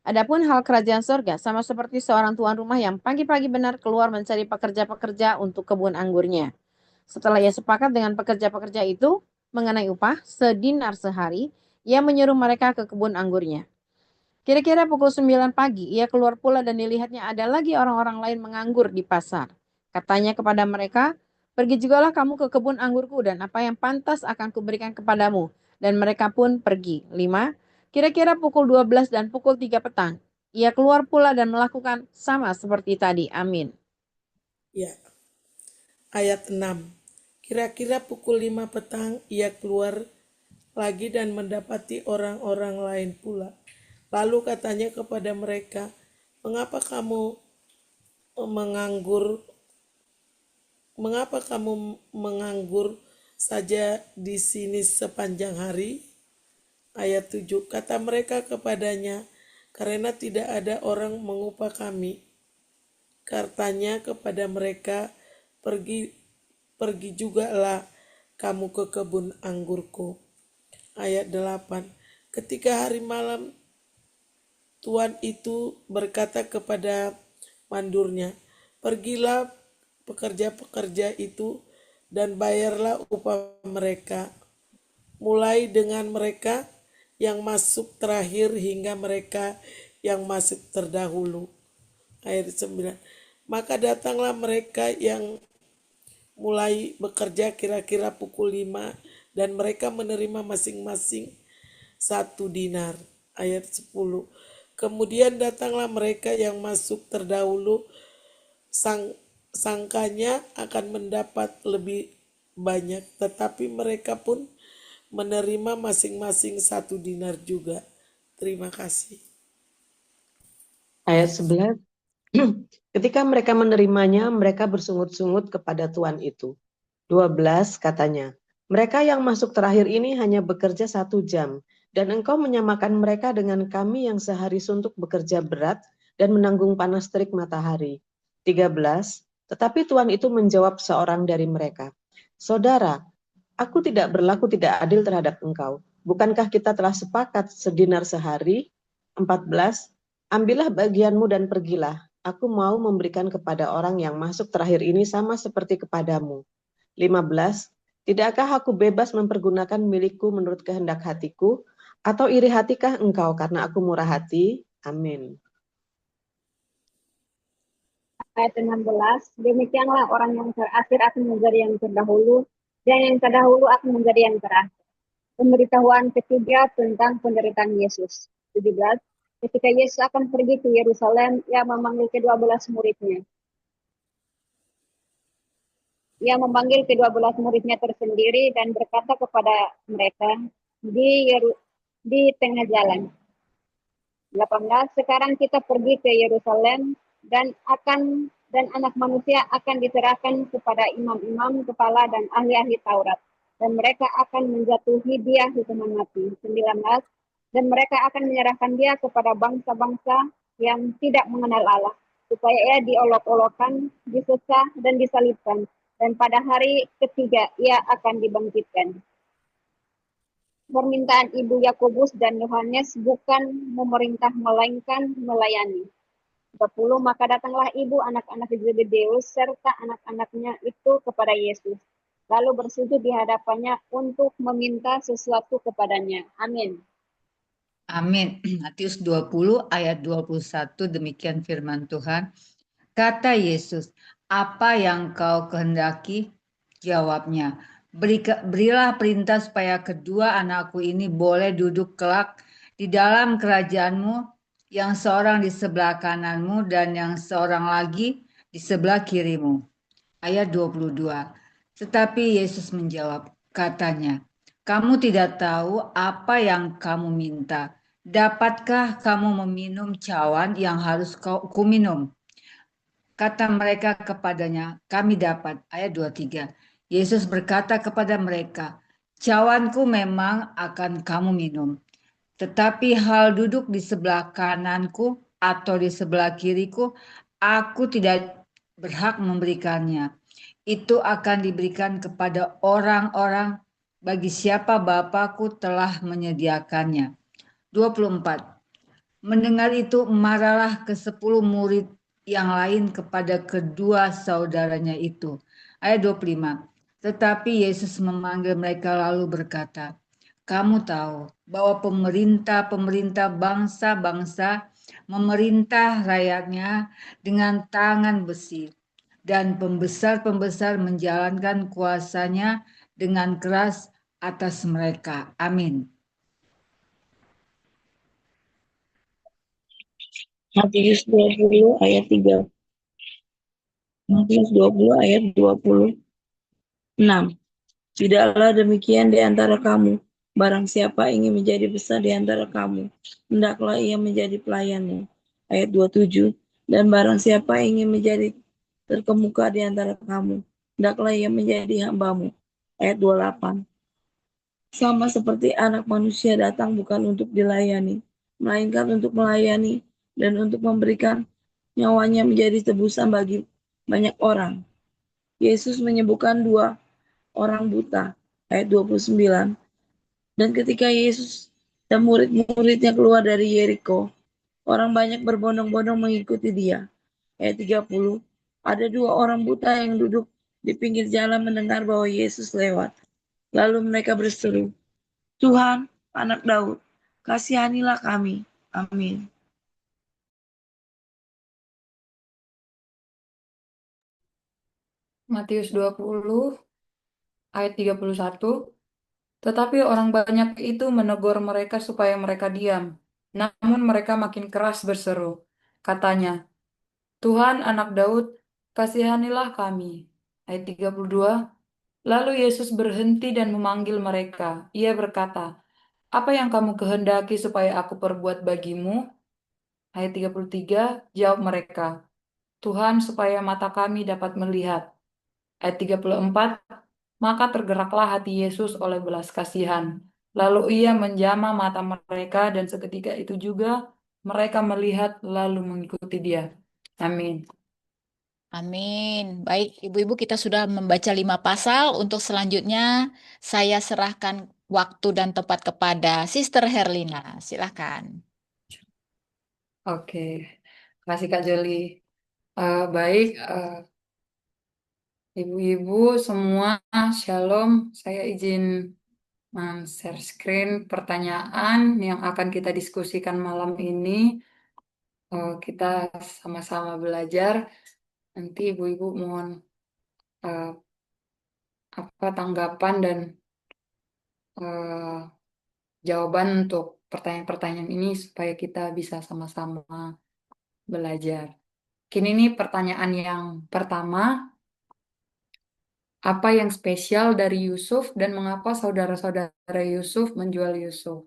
Adapun hal kerajaan sorga sama seperti seorang tuan rumah yang pagi-pagi benar keluar mencari pekerja-pekerja untuk kebun anggurnya. Setelah ia sepakat dengan pekerja-pekerja itu mengenai upah sedinar sehari, ia menyuruh mereka ke kebun anggurnya. Kira-kira pukul 9 pagi, ia keluar pula dan dilihatnya ada lagi orang-orang lain menganggur di pasar. Katanya kepada mereka, pergi jugalah kamu ke kebun anggurku dan apa yang pantas akan kuberikan kepadamu. Dan mereka pun pergi. 5. Kira-kira pukul 12 dan pukul 3 petang. Ia keluar pula dan melakukan sama seperti tadi. Amin. Ya. Ayat 6. Kira-kira pukul 5 petang ia keluar lagi dan mendapati orang-orang lain pula. Lalu katanya kepada mereka, mengapa kamu menganggur saja di sini sepanjang hari? Ayat 7. Kata mereka kepadanya, karena tidak ada orang mengupah kami. Katanya kepada mereka, pergi jugalah kamu ke kebun anggurku. Ayat 8. Ketika hari malam, tuan itu berkata kepada mandurnya, pergilah pekerja-pekerja itu dan bayarlah upah mereka, mulai dengan mereka yang masuk terakhir hingga mereka yang masuk terdahulu. Ayat 9. Maka datanglah mereka yang mulai bekerja kira-kira pukul 5 dan mereka menerima masing-masing 1 dinar. Ayat 10. Kemudian datanglah mereka yang masuk terdahulu, sangkanya akan mendapat lebih banyak, tetapi mereka pun menerima masing-masing 1 dinar juga. Terima kasih. Ayat 11. Ketika mereka menerimanya, mereka bersungut-sungut kepada tuan itu. 12 katanya, mereka yang masuk terakhir ini hanya bekerja 1 jam, dan engkau menyamakan mereka dengan kami yang sehari suntuk bekerja berat dan menanggung panas terik matahari. 13. Tetapi tuan itu menjawab seorang dari mereka, saudara, aku tidak berlaku tidak adil terhadap engkau. Bukankah kita telah sepakat sedinar sehari? 14. Ambillah bagianmu dan pergilah. Aku mau memberikan kepada orang yang masuk terakhir ini sama seperti kepadamu. 15. Tidakkah aku bebas mempergunakan milikku menurut kehendak hatiku? Atau iri hatikah engkau karena aku murah hati? Amin. Ayat 16, demikianlah orang yang terakhir akan menjadi yang terdahulu, dan yang terdahulu akan menjadi yang terakhir. Pemberitahuan ketiga tentang penderitaan Yesus. 17. Ketika Yesus akan pergi ke Yerusalem, ia memanggil ke-12 muridnya. Ia memanggil ke-12 muridnya tersendiri dan berkata kepada mereka di tengah jalan. 18. Sekarang kita pergi ke Yerusalem dan anak manusia akan diserahkan kepada imam-imam, kepala dan ahli-ahli Taurat, dan mereka akan menjatuhi dia hukuman mati. 19. Dan mereka akan menyerahkan dia kepada bangsa-bangsa yang tidak mengenal Allah, supaya ia diolok-olokkan, disusah dan disalibkan, dan pada hari ketiga ia akan dibangkitkan. Permintaan Ibu Yakobus dan Yohanes bukan memerintah melainkan melayani. 20. Maka datanglah ibu anak-anak Zebedeus serta anak-anaknya itu kepada Yesus, lalu bersujud di hadapannya untuk meminta sesuatu kepadanya. Amin. Amin. Matius 20 ayat 21, demikian firman Tuhan. Kata Yesus, apa yang kau kehendaki? Jawabnya, berilah perintah supaya kedua anakku ini boleh duduk kelak di dalam kerajaanmu, yang seorang di sebelah kananmu dan yang seorang lagi di sebelah kirimu. Ayat 22. Tetapi Yesus menjawab, katanya, kamu tidak tahu apa yang kamu minta. Dapatkah kamu meminum cawan yang harus ku minum? Kata mereka kepadanya, kami dapat. Ayat 23. Yesus berkata kepada mereka, cawanku memang akan kamu minum. Tetapi hal duduk di sebelah kananku atau di sebelah kiriku, aku tidak berhak memberikannya. Itu akan diberikan kepada orang-orang bagi siapa Bapakku telah menyediakannya. 24. Mendengar itu marahlah ke-10 murid yang lain kepada kedua saudaranya itu. Ayat 25. Tetapi Yesus memanggil mereka lalu berkata, kamu tahu bahwa pemerintah bangsa-bangsa memerintah rakyatnya dengan tangan besi, dan pembesar-pembesar menjalankan kuasanya dengan keras atas mereka. Amin. Matius 20 ayat 3. Matius 20 ayat 26. Tidaklah demikian di antara kamu. Barang siapa ingin menjadi besar di antara kamu, hendaklah ia menjadi pelayanmu. Ayat 27. Dan barang siapa ingin menjadi terkemuka di antara kamu, hendaklah ia menjadi hambamu. Ayat 28. Sama seperti anak manusia datang bukan untuk dilayani, melainkan untuk melayani dan untuk memberikan nyawanya menjadi tebusan bagi banyak orang. Yesus menyembuhkan 2 orang buta. Ayat 29. Dan ketika Yesus dan murid-muridnya keluar dari Yeriko, orang banyak berbondong-bondong mengikuti dia. Ayat 30. Ada 2 orang buta yang duduk di pinggir jalan mendengar bahwa Yesus lewat. Lalu mereka berseru, Tuhan, anak Daud, kasihanilah kami. Amin. Matius 20 ayat 31. Tetapi orang banyak itu menegur mereka supaya mereka diam. Namun mereka makin keras berseru. Katanya, Tuhan anak Daud, kasihanilah kami. Ayat 32. Lalu Yesus berhenti dan memanggil mereka. Ia berkata, apa yang kamu kehendaki supaya aku perbuat bagimu? Ayat 33, jawab mereka, Tuhan supaya mata kami dapat melihat. Ayat 34, maka tergeraklah hati Yesus oleh belas kasihan. Lalu ia menjamah mata mereka dan seketika itu juga mereka melihat lalu mengikuti dia. Amin. Amin. Baik, ibu-ibu kita sudah membaca 5 pasal. Untuk selanjutnya saya serahkan waktu dan tempat kepada Sister Herlina. Silakan. Oke, kasih Kak Joli. Baik, ibu-ibu semua, shalom. Saya izin share screen pertanyaan yang akan kita diskusikan malam ini. Kita sama-sama belajar. Nanti ibu-ibu mohon apa tanggapan dan jawaban untuk pertanyaan-pertanyaan ini supaya kita bisa sama-sama belajar. Kini ini pertanyaan yang pertama. Apa yang spesial dari Yusuf dan mengapa saudara-saudara Yusuf menjual Yusuf?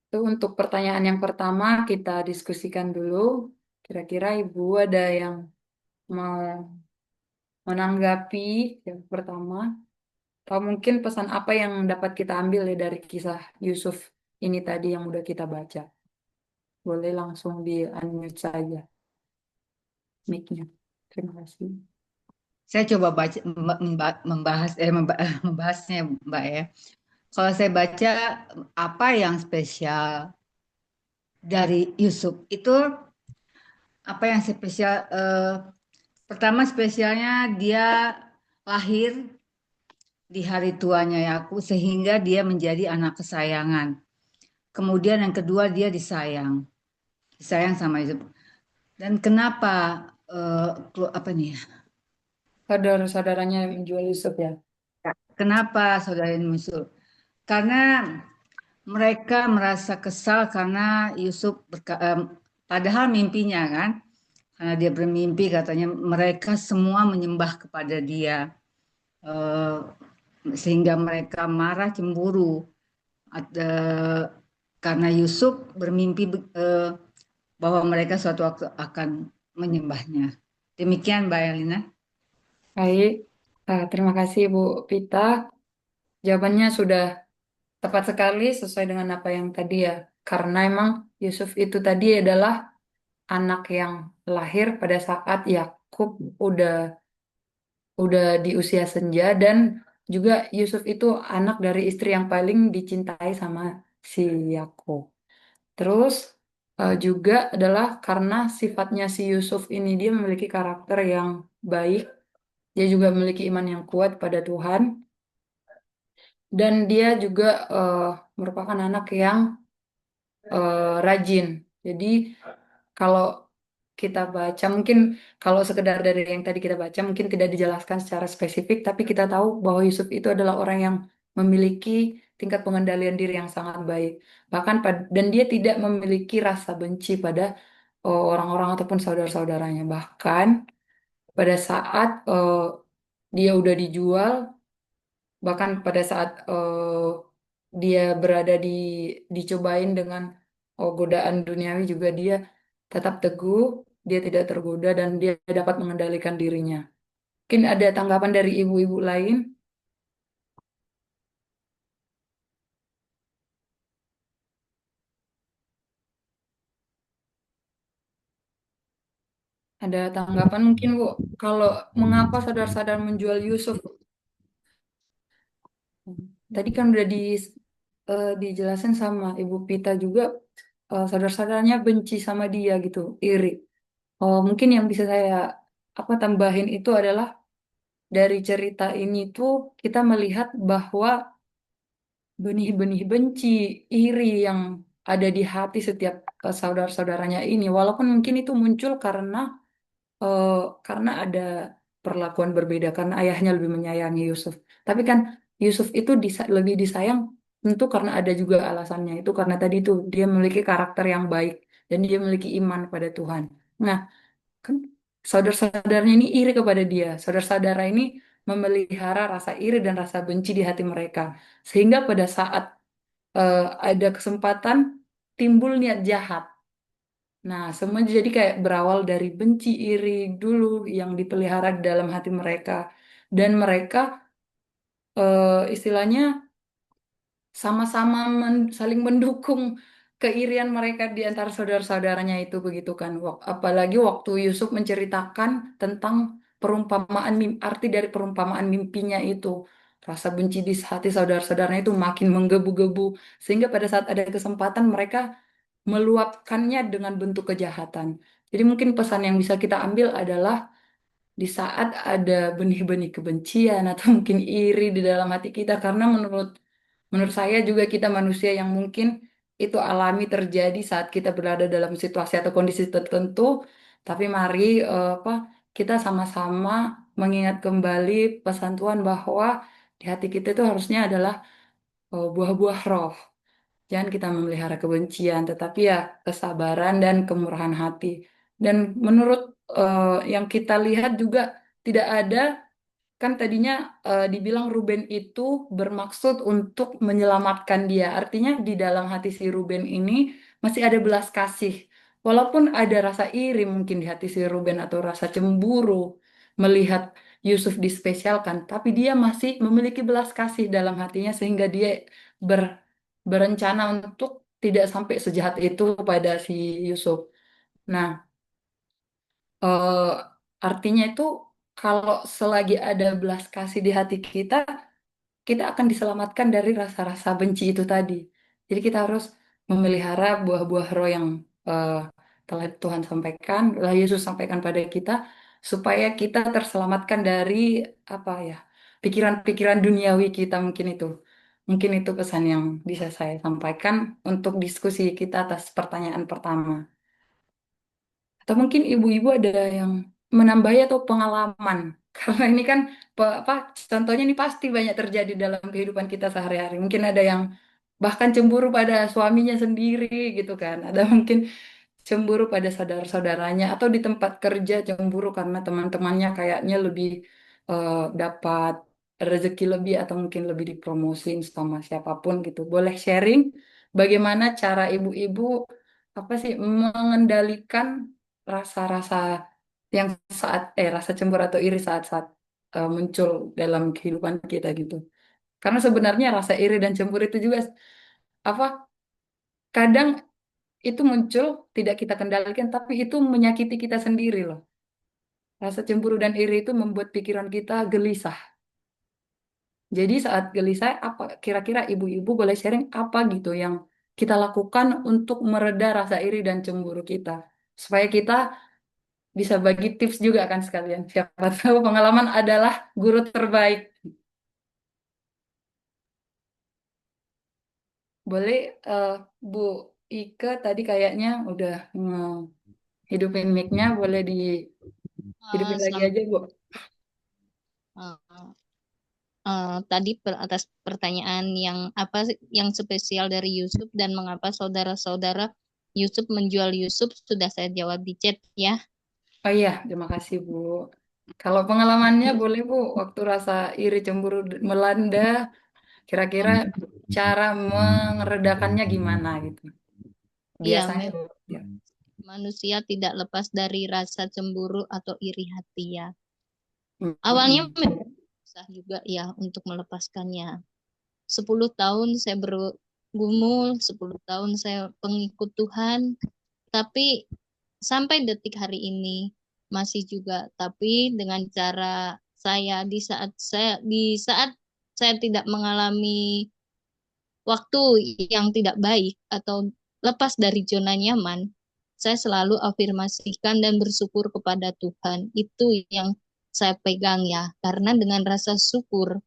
Itu untuk pertanyaan yang pertama kita diskusikan dulu. Kira-kira Ibu ada yang mau menanggapi yang pertama? Atau mungkin pesan apa yang dapat kita ambil ya dari kisah Yusuf ini tadi yang udah kita baca? Boleh langsung di-unmute saja mic-nya. Terima kasih. Saya coba membahasnya, Mbak ya. Kalau saya baca apa yang spesial dari Yusuf itu, apa yang spesial? Pertama spesialnya dia lahir di hari tuanya Yakub sehingga dia menjadi anak kesayangan. Kemudian yang kedua dia disayang sama Yusuf. Dan kenapa apa nih? Saudara-saudaranya menjual Yusuf ya. Kenapa saudara Yusuf? Karena mereka merasa kesal karena Yusuf padahal mimpinya kan, karena dia bermimpi katanya mereka semua menyembah kepada dia, sehingga mereka marah cemburu karena Yusuf bermimpi bahwa mereka suatu waktu akan menyembahnya. Demikian Mbak Elina. Baik, terima kasih Bu Pita. Jawabannya sudah tepat sekali sesuai dengan apa yang tadi ya. Karena emang Yusuf itu tadi adalah anak yang lahir pada saat Yakub udah di usia senja, dan juga Yusuf itu anak dari istri yang paling dicintai sama si Yakub. Terus juga adalah karena sifatnya si Yusuf ini, dia memiliki karakter yang baik, dia juga memiliki iman yang kuat pada Tuhan, dan dia juga merupakan anak yang rajin. Jadi kalau kita baca, mungkin kalau sekedar dari yang tadi kita baca mungkin tidak dijelaskan secara spesifik, tapi kita tahu bahwa Yusuf itu adalah orang yang memiliki tingkat pengendalian diri yang sangat baik. Bahkan dan dia tidak memiliki rasa benci pada orang-orang ataupun saudara-saudaranya. Bahkan pada saat dia udah dijual, bahkan pada saat dia berada dicobain dengan godaan duniawi, juga dia tetap teguh, dia tidak tergoda, dan dia dapat mengendalikan dirinya. Mungkin ada tanggapan dari ibu-ibu lain? Ada tanggapan mungkin Bu, kalau mengapa saudara-saudara menjual Yusuf? Tadi kan udah dijelasin sama Ibu Pita juga, saudara-saudaranya benci sama dia gitu, iri. Oh, mungkin yang bisa saya tambahin itu adalah dari cerita ini tuh kita melihat bahwa benih-benih benci, iri yang ada di hati setiap saudara-saudaranya ini, walaupun mungkin itu muncul eh, karena ada perlakuan berbeda, karena ayahnya lebih menyayangi Yusuf. Tapi kan Yusuf itu lebih disayang tentu karena ada juga alasannya, itu karena tadi itu dia memiliki karakter yang baik dan dia memiliki iman pada Tuhan. Nah, kan saudara-saudaranya ini iri kepada dia. Saudara-saudara ini memelihara rasa iri dan rasa benci di hati mereka. Sehingga pada saat ada kesempatan timbul niat jahat. Nah, semua jadi kayak berawal dari benci iri dulu yang dipelihara di dalam hati mereka. Dan mereka istilahnya sama-sama saling mendukung keirian mereka di antara saudara-saudaranya itu, begitu kan. Apalagi waktu Yusuf menceritakan tentang perumpamaan arti dari perumpamaan mimpinya itu. Rasa benci di hati saudara-saudaranya itu makin menggebu-gebu, sehingga pada saat ada kesempatan mereka meluapkannya dengan bentuk kejahatan. Jadi mungkin pesan yang bisa kita ambil adalah di saat ada benih-benih kebencian atau mungkin iri di dalam hati kita, karena menurut menurut saya juga kita manusia yang mungkin itu alami terjadi saat kita berada dalam situasi atau kondisi tertentu, tapi mari kita sama-sama mengingat kembali pesan Tuhan bahwa di hati kita itu harusnya adalah buah-buah roh. Jangan kita memelihara kebencian, tetapi ya kesabaran dan kemurahan hati. Dan menurut yang kita lihat juga tidak ada, kan tadinya dibilang Ruben itu bermaksud untuk menyelamatkan dia. Artinya di dalam hati si Ruben ini masih ada belas kasih. Walaupun ada rasa iri mungkin di hati si Ruben atau rasa cemburu melihat Yusuf dispesialkan, tapi dia masih memiliki belas kasih dalam hatinya sehingga dia ber- berencana untuk tidak sampai sejahat itu pada si Yusuf. Nah, eh, artinya itu kalau selagi ada belas kasih di hati kita, kita akan diselamatkan dari rasa-rasa benci itu tadi. Jadi kita harus memelihara buah-buah roh yang eh, telah Tuhan sampaikan, telah Yesus sampaikan pada kita, supaya kita terselamatkan dari apa ya, pikiran-pikiran duniawi kita mungkin itu. Mungkin itu pesan yang bisa saya sampaikan untuk diskusi kita atas pertanyaan pertama. Atau mungkin ibu-ibu ada yang menambahi atau pengalaman. Karena ini kan contohnya ini pasti banyak terjadi dalam kehidupan kita sehari-hari. Mungkin ada yang bahkan cemburu pada suaminya sendiri gitu kan. Ada mungkin cemburu pada saudara-saudaranya atau di tempat kerja cemburu karena teman-temannya kayaknya lebih dapat rezeki lebih atau mungkin lebih dipromosin sama siapapun gitu. Boleh sharing bagaimana cara ibu-ibu apa sih mengendalikan rasa-rasa yang rasa cemburu atau iri saat-saat muncul dalam kehidupan kita gitu. Karena sebenarnya rasa iri dan cemburu itu juga apa kadang itu muncul tidak kita kendalikan tapi itu menyakiti kita sendiri loh. Rasa cemburu dan iri itu membuat pikiran kita gelisah. Jadi saat gelisah apa kira-kira ibu-ibu boleh sharing apa gitu yang kita lakukan untuk mereda rasa iri dan cemburu kita supaya kita bisa bagi tips juga kan sekalian. Siapa tahu pengalaman adalah guru terbaik. Boleh Bu Ike tadi kayaknya udah hidupin mic-nya, boleh dihidupin lagi Selamat aja Bu. eh, tadi atas pertanyaan yang apa sih yang spesial dari Yusuf dan mengapa saudara-saudara Yusuf menjual Yusuf sudah saya jawab di chat ya. Oh iya, terima kasih Bu. Kalau pengalamannya boleh Bu, waktu rasa iri cemburu melanda, kira-kira cara meredakannya gimana gitu? Iya, Biasanya Bu. memang Ya. manusia tidak lepas dari rasa cemburu atau iri hati ya. Awalnya Mm-mm. memang susah juga ya untuk melepaskannya. 10 tahun saya bergumul, 10 tahun saya pengikut Tuhan, tapi sampai detik hari ini masih juga, tapi dengan cara saya tidak mengalami waktu yang tidak baik atau lepas dari zona nyaman, saya selalu afirmasikan dan bersyukur kepada Tuhan. Itu yang saya pegang ya, karena dengan rasa syukur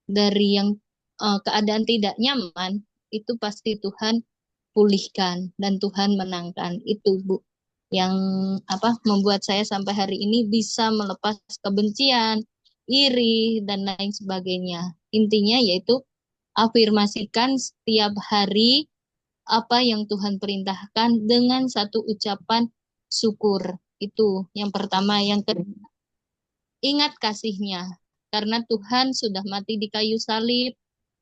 dari yang keadaan tidak nyaman, itu pasti Tuhan pulihkan dan Tuhan menangkan. Itu Bu yang membuat saya sampai hari ini bisa melepas kebencian, iri dan lain sebagainya. Intinya yaitu afirmasikan setiap hari apa yang Tuhan perintahkan dengan satu ucapan syukur. Itu yang pertama. Yang kedua, ingat kasihnya. Karena Tuhan sudah mati di kayu salib,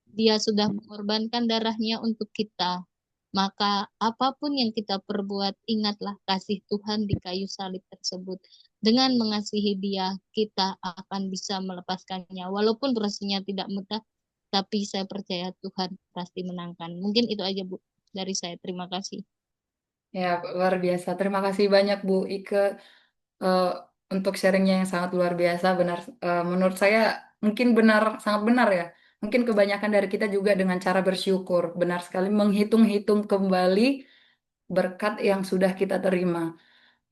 Dia sudah mengorbankan darahnya untuk kita. Maka apapun yang kita perbuat, ingatlah kasih Tuhan di kayu salib tersebut. Dengan mengasihi Dia, kita akan bisa melepaskannya. Walaupun prosesnya tidak mudah, tapi saya percaya Tuhan pasti menangkan. Mungkin itu aja Bu dari saya. Terima kasih. Ya, luar biasa. Terima kasih banyak Bu Ike eh, untuk sharingnya yang sangat luar biasa. Benar, menurut saya mungkin benar, sangat benar ya. Mungkin kebanyakan dari kita juga dengan cara bersyukur. Benar sekali menghitung-hitung kembali berkat yang sudah kita terima.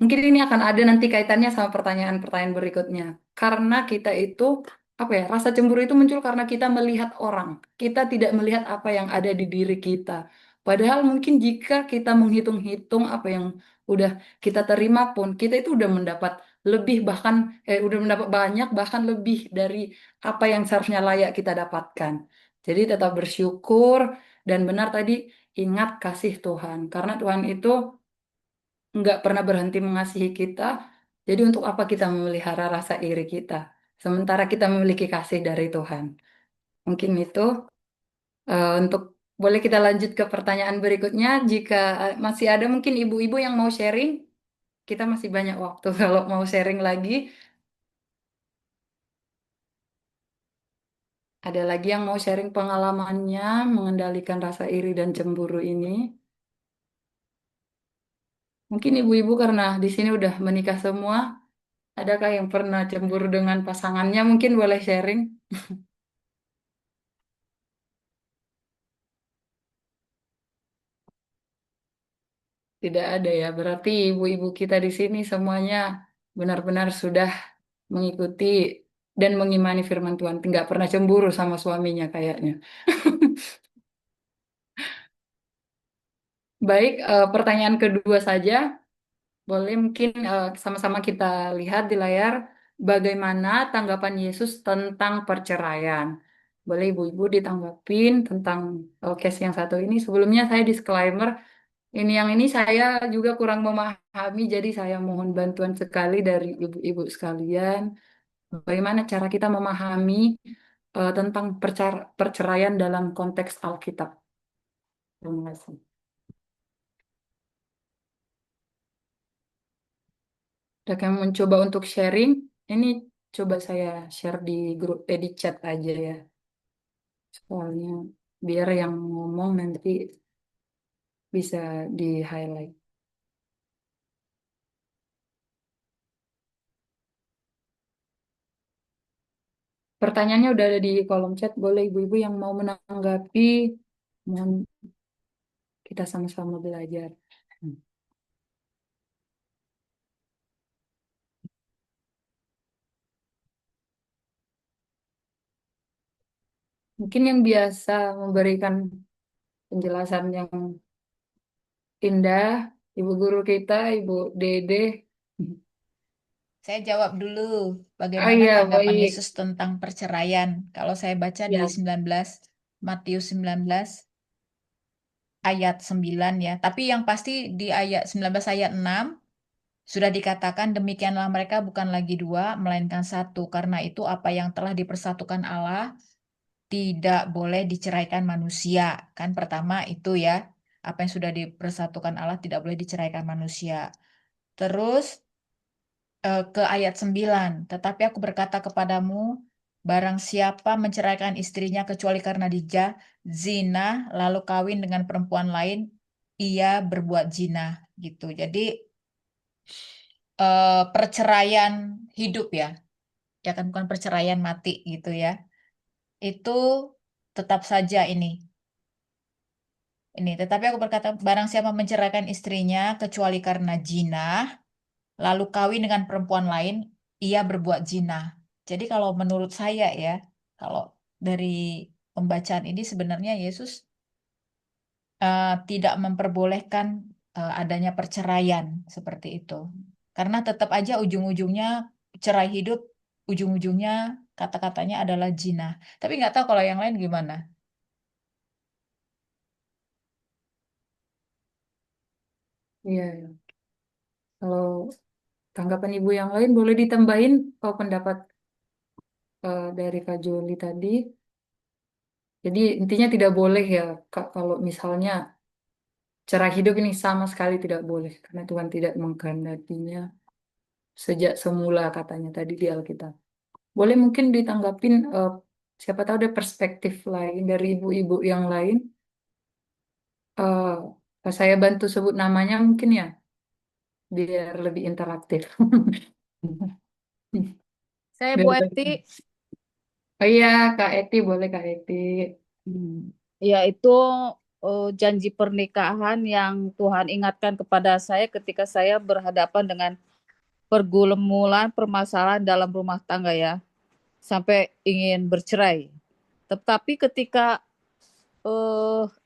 Mungkin ini akan ada nanti kaitannya sama pertanyaan-pertanyaan berikutnya. Karena kita itu, apa ya, rasa cemburu itu muncul karena kita melihat orang. Kita tidak melihat apa yang ada di diri kita. Padahal mungkin jika kita menghitung-hitung apa yang udah kita terima pun, kita itu udah mendapat lebih bahkan, udah mendapat banyak bahkan lebih dari apa yang seharusnya layak kita dapatkan. Jadi tetap bersyukur dan benar tadi ingat kasih Tuhan. Karena Tuhan itu nggak pernah berhenti mengasihi kita. Jadi untuk apa kita memelihara rasa iri kita? Sementara kita memiliki kasih dari Tuhan. Mungkin itu untuk boleh kita lanjut ke pertanyaan berikutnya. Jika masih ada mungkin ibu-ibu yang mau sharing, kita masih banyak waktu kalau mau sharing lagi. Ada lagi yang mau sharing pengalamannya mengendalikan rasa iri dan cemburu ini? Mungkin ibu-ibu karena di sini udah menikah semua, adakah yang pernah cemburu dengan pasangannya? Mungkin boleh sharing. Tidak ada ya, berarti ibu-ibu kita di sini semuanya benar-benar sudah mengikuti dan mengimani firman Tuhan. Nggak pernah cemburu sama suaminya kayaknya. Baik, pertanyaan kedua saja. Boleh mungkin sama-sama kita lihat di layar bagaimana tanggapan Yesus tentang perceraian. Boleh ibu-ibu ditanggapin tentang case yang satu ini. Sebelumnya saya disclaimer, yang ini saya juga kurang memahami, jadi saya mohon bantuan sekali dari ibu-ibu sekalian. Bagaimana cara kita memahami tentang perceraian dalam konteks Alkitab. Terima kasih. Ada yang mencoba untuk sharing? Ini coba saya share di grup, di chat aja ya. Soalnya biar yang ngomong nanti bisa di-highlight. Pertanyaannya udah ada di kolom chat. Boleh ibu-ibu yang mau menanggapi. Mohon kita sama-sama belajar. Mungkin yang biasa memberikan penjelasan yang indah, Ibu guru kita, Ibu Dede. Saya jawab dulu Oh bagaimana iya, tanggapan baik. Yesus tentang perceraian. Kalau saya baca di Ya. 19, Matius 19 ayat 9 ya. Tapi yang pasti di ayat 19 ayat 6 sudah dikatakan demikianlah mereka bukan lagi dua, melainkan satu. Karena itu apa yang telah dipersatukan Allah tidak boleh diceraikan manusia. Kan pertama itu ya, apa yang sudah dipersatukan Allah tidak boleh diceraikan manusia. Terus ke ayat 9, tetapi aku berkata kepadamu, barang siapa menceraikan istrinya kecuali karena dia zina, lalu kawin dengan perempuan lain, ia berbuat zina gitu. Jadi perceraian hidup ya kan bukan perceraian mati gitu ya. Itu tetap saja ini. Tetapi aku berkata, barang siapa menceraikan istrinya kecuali karena zina, lalu kawin dengan perempuan lain, ia berbuat zina. Jadi kalau menurut saya ya, kalau dari pembacaan ini sebenarnya Yesus tidak memperbolehkan adanya perceraian seperti itu. Karena tetap aja ujung-ujungnya cerai hidup, ujung-ujungnya kata-katanya adalah zina. Tapi nggak tahu kalau yang lain gimana. Iya, iya. Kalau tanggapan ibu yang lain boleh ditambahin pendapat dari Kak Joli tadi. Jadi intinya tidak boleh ya, Kak, kalau misalnya cerai hidup ini sama sekali tidak boleh karena Tuhan tidak mengkehendakinya sejak semula katanya tadi di Alkitab. Boleh mungkin ditanggapin siapa tahu ada perspektif lain dari ibu-ibu yang lain. Saya bantu sebut namanya mungkin ya biar lebih interaktif. Saya Biar Bu lebih- Eti. Oh iya, Kak Eti, boleh Kak Eti. Yaitu janji pernikahan yang Tuhan ingatkan kepada saya ketika saya berhadapan dengan pergumulan permasalahan dalam rumah tangga ya, sampai ingin bercerai. Tetapi ketika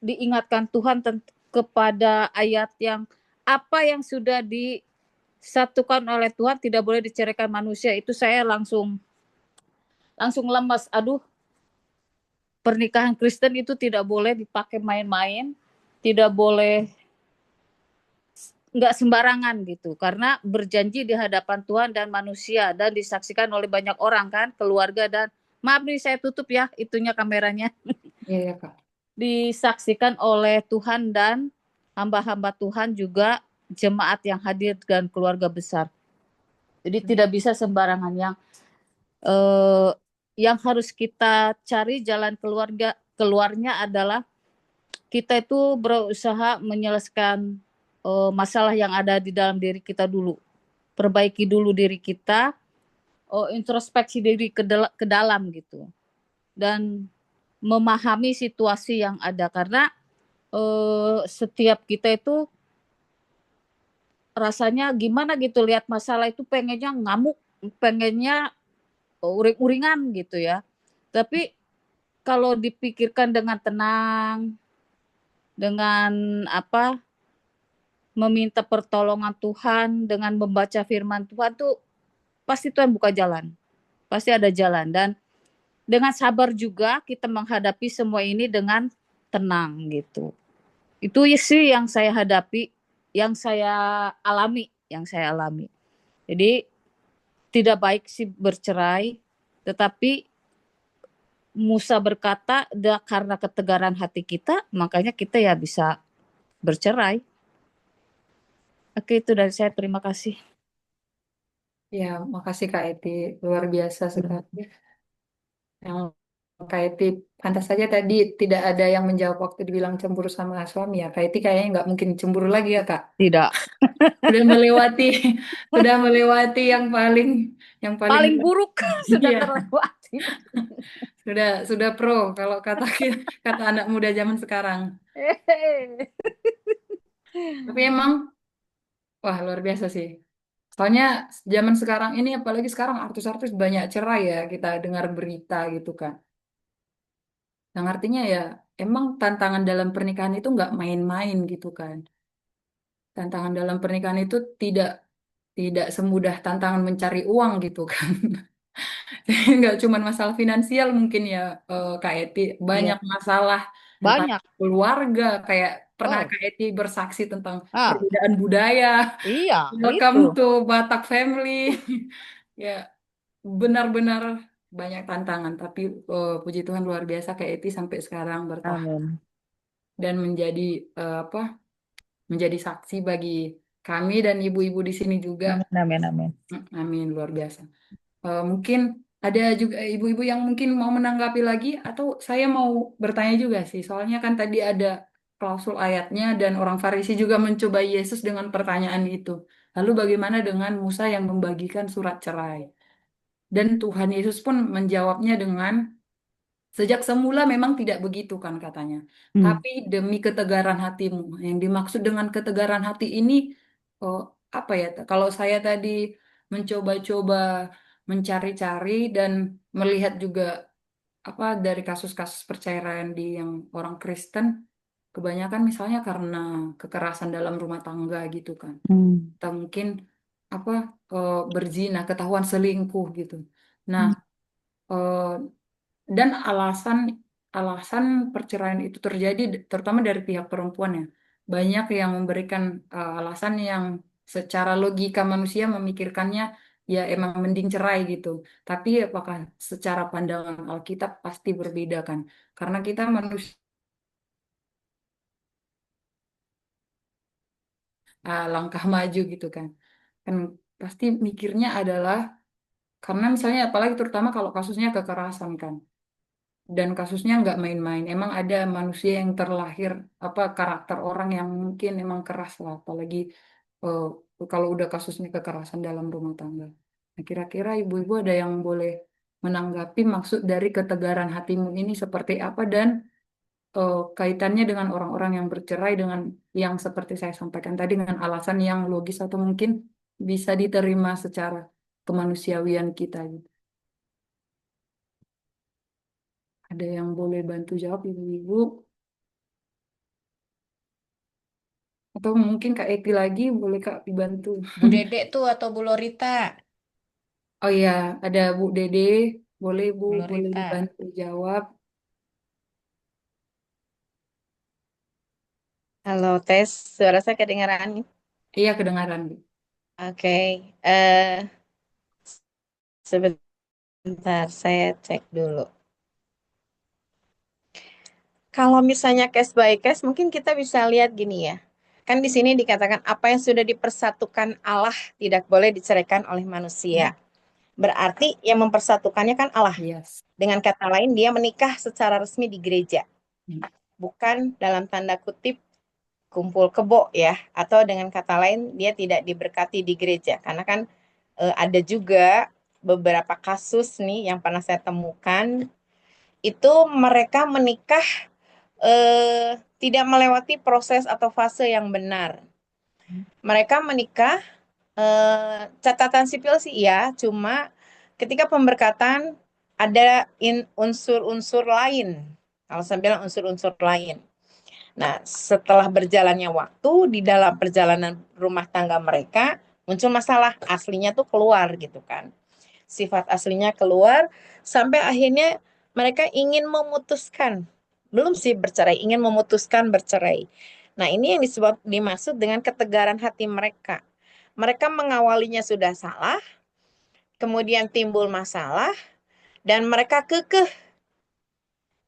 diingatkan Tuhan kepada ayat yang apa yang sudah disatukan oleh Tuhan tidak boleh diceraikan manusia, itu saya langsung lemas. Aduh, pernikahan Kristen itu tidak boleh dipakai main-main, tidak boleh nggak sembarangan gitu, karena berjanji di hadapan Tuhan dan manusia dan disaksikan oleh banyak orang kan, keluarga dan maaf nih saya tutup ya itunya kameranya. Iya, Kak. Disaksikan oleh Tuhan dan hamba-hamba Tuhan juga jemaat yang hadir dan keluarga besar. Jadi tidak bisa sembarangan yang harus kita cari jalan keluarnya adalah kita itu berusaha menyelesaikan masalah yang ada di dalam diri kita dulu. Perbaiki dulu diri kita, introspeksi diri ke dalam gitu. Dan memahami situasi yang ada karena setiap kita itu rasanya gimana gitu lihat masalah itu pengennya ngamuk, pengennya uring-uringan gitu ya. Tapi kalau dipikirkan dengan tenang, dengan meminta pertolongan Tuhan, dengan membaca firman Tuhan tuh pasti Tuhan buka jalan. Pasti ada jalan dan dengan sabar juga kita menghadapi semua ini dengan tenang gitu. Itu sih yang saya hadapi, yang saya alami. Jadi tidak baik sih bercerai, tetapi Musa berkata, karena ketegaran hati kita, makanya kita ya bisa bercerai. Oke, itu dari saya. Terima kasih. Ya, makasih Kak Eti. Luar biasa sekali. Yang Kak Eti, pantas saja tadi tidak ada yang menjawab waktu dibilang cemburu sama suami ya. Kak Eti kayaknya nggak mungkin cemburu lagi ya Kak. Tidak. Sudah melewati, sudah melewati yang paling Paling buruk sudah Iya. terlewati. Sudah pro kalau kata anak muda zaman sekarang. Tapi emang wah luar biasa sih. Soalnya zaman sekarang ini apalagi sekarang artis-artis banyak cerai ya kita dengar berita gitu kan. Yang artinya ya emang tantangan dalam pernikahan itu nggak main-main gitu kan. Tantangan dalam pernikahan itu tidak semudah tantangan mencari uang gitu kan. Nggak cuma masalah finansial mungkin ya Kak Eti, banyak masalah tentang Banyak. keluarga kayak pernah Oh. Kak Eti bersaksi tentang Ah. perbedaan budaya. Iya, Welcome itu. to Batak family. Ya, benar-benar banyak tantangan tapi puji Tuhan luar biasa Kak Eti sampai sekarang bertahan Amin. dan menjadi apa? Menjadi saksi bagi kami dan ibu-ibu di sini juga. Amin. Amin, luar biasa. Mungkin ada juga ibu-ibu yang mungkin mau menanggapi lagi atau saya mau bertanya juga sih. Soalnya kan tadi ada klausul ayatnya dan orang Farisi juga mencobai Yesus dengan pertanyaan itu. Lalu bagaimana dengan Musa yang membagikan surat cerai? Dan Tuhan Yesus pun menjawabnya dengan sejak semula memang tidak begitu kan katanya. Tapi demi ketegaran hatimu. Yang dimaksud dengan ketegaran hati ini oh, apa ya? Kalau saya tadi mencoba-coba mencari-cari dan melihat juga apa dari kasus-kasus perceraian di yang orang Kristen, kebanyakan misalnya karena kekerasan dalam rumah tangga gitu kan. Atau mungkin apa berzina, ketahuan selingkuh gitu. Nah, eh, dan alasan perceraian itu terjadi terutama dari pihak perempuan ya. Banyak yang memberikan alasan yang secara logika manusia memikirkannya ya emang mending cerai gitu. Tapi apakah secara pandangan Alkitab pasti berbeda kan? Karena kita manusia langkah maju gitu kan. Kan pasti mikirnya adalah karena misalnya apalagi terutama kalau kasusnya kekerasan kan. Dan kasusnya nggak main-main. Emang ada manusia yang terlahir apa karakter orang yang mungkin emang keras lah, apalagi eh, kalau udah kasusnya kekerasan dalam rumah tangga. Nah, kira-kira ibu-ibu ada yang boleh menanggapi maksud dari ketegaran hatimu ini seperti apa dan kaitannya dengan orang-orang yang bercerai dengan yang seperti saya sampaikan tadi dengan alasan yang logis atau mungkin bisa diterima secara kemanusiawian kita gitu. Ada yang boleh bantu jawab ibu-ibu? Atau mungkin Kak Eti lagi, boleh Kak dibantu. Bu Dede tuh atau Bu Lorita? Oh iya, ada Bu Dede. Boleh Bu, Bu boleh Lorita. dibantu jawab. Halo, tes. Suara saya kedengaran? Iya, kedengaran Bu. Oke. Sebentar, saya cek dulu. Kalau misalnya case by case, mungkin kita bisa lihat gini ya. Kan di sini dikatakan apa yang sudah dipersatukan Allah tidak boleh diceraikan oleh manusia. Berarti yang mempersatukannya kan Allah. Yes. Dengan kata lain, dia menikah secara resmi di gereja. Bukan dalam tanda kutip kumpul kebo ya. Atau dengan kata lain, dia tidak diberkati di gereja. Karena kan ada juga beberapa kasus nih yang pernah saya temukan. Itu mereka menikah tidak melewati proses atau fase yang benar. Mereka menikah, catatan sipil sih ya, cuma ketika pemberkatan ada unsur-unsur lain. Kalau saya bilang unsur-unsur lain. Nah, setelah berjalannya waktu, di dalam perjalanan rumah tangga mereka, muncul masalah aslinya tuh keluar gitu kan. Sifat aslinya keluar, sampai akhirnya Mereka ingin memutuskan, belum sih bercerai, ingin memutuskan bercerai. Nah, ini yang dimaksud dengan ketegaran hati mereka. Mereka mengawalinya sudah salah, kemudian timbul masalah, dan mereka kekeh.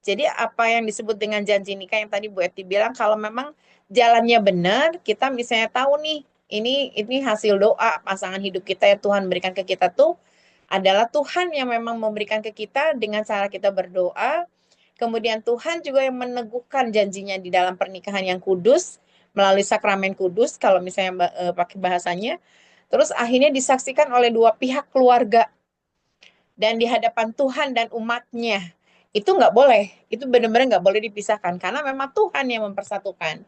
Jadi apa yang disebut dengan janji nikah yang tadi Bu Eti bilang, kalau memang jalannya benar, kita misalnya tahu nih, ini hasil doa pasangan hidup kita yang Tuhan berikan ke kita tuh adalah Tuhan yang memang memberikan ke kita dengan cara kita berdoa. Kemudian Tuhan juga yang meneguhkan janjinya di dalam pernikahan yang kudus melalui sakramen kudus kalau misalnya pakai bahasanya. Terus akhirnya disaksikan oleh dua pihak keluarga dan di hadapan Tuhan dan umatnya. Itu nggak boleh, itu benar-benar nggak boleh dipisahkan karena memang Tuhan yang mempersatukan.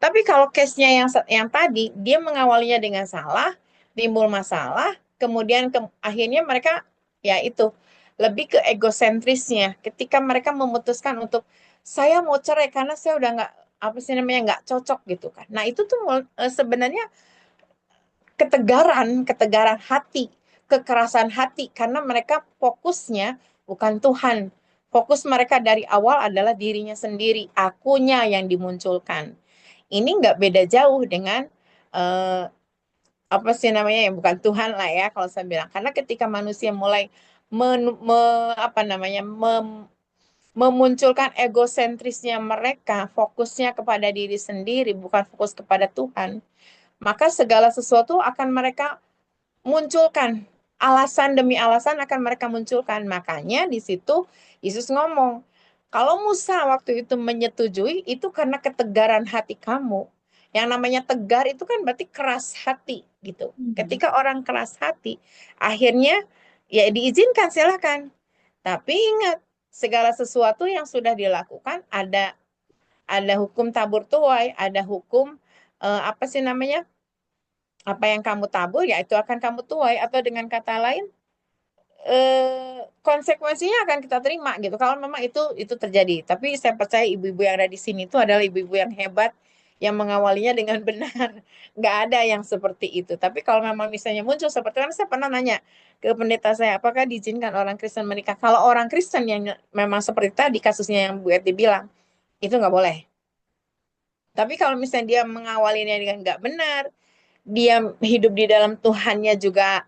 Tapi kalau case-nya yang tadi, dia mengawalinya dengan salah, timbul masalah, kemudian akhirnya mereka ya itu lebih ke egosentrisnya. Ketika mereka memutuskan untuk saya mau cerai karena saya udah nggak apa sih namanya nggak cocok gitu kan. Nah itu tuh sebenarnya ketegaran hati, kekerasan hati karena mereka fokusnya bukan Tuhan. Fokus mereka dari awal adalah dirinya sendiri, akunya yang dimunculkan. Ini nggak beda jauh dengan apa sih namanya yang bukan Tuhan lah ya kalau saya bilang. Karena ketika manusia mulai memunculkan egosentrisnya mereka, fokusnya kepada diri sendiri, bukan fokus kepada Tuhan, maka segala sesuatu akan mereka munculkan. Alasan demi alasan akan mereka munculkan. Makanya di situ Yesus ngomong, kalau Musa waktu itu menyetujui, itu karena ketegaran hati kamu. Yang namanya tegar itu kan berarti keras hati gitu. Ketika orang keras hati, akhirnya ya diizinkan silakan. Tapi ingat, segala sesuatu yang sudah dilakukan ada hukum tabur tuai, ada hukum apa sih namanya? Apa yang kamu tabur ya itu akan kamu tuai, atau dengan kata lain konsekuensinya akan kita terima gitu kalau memang itu terjadi. Tapi saya percaya ibu-ibu yang ada di sini itu adalah ibu-ibu yang hebat yang mengawalinya dengan benar. Nggak ada yang seperti itu. Tapi kalau memang misalnya muncul seperti itu, saya pernah nanya ke pendeta saya, apakah diizinkan orang Kristen menikah? Kalau orang Kristen yang memang seperti tadi kasusnya yang Bu Eti bilang, itu nggak boleh. Tapi kalau misalnya dia mengawalinya dengan nggak benar, dia hidup di dalam Tuhannya juga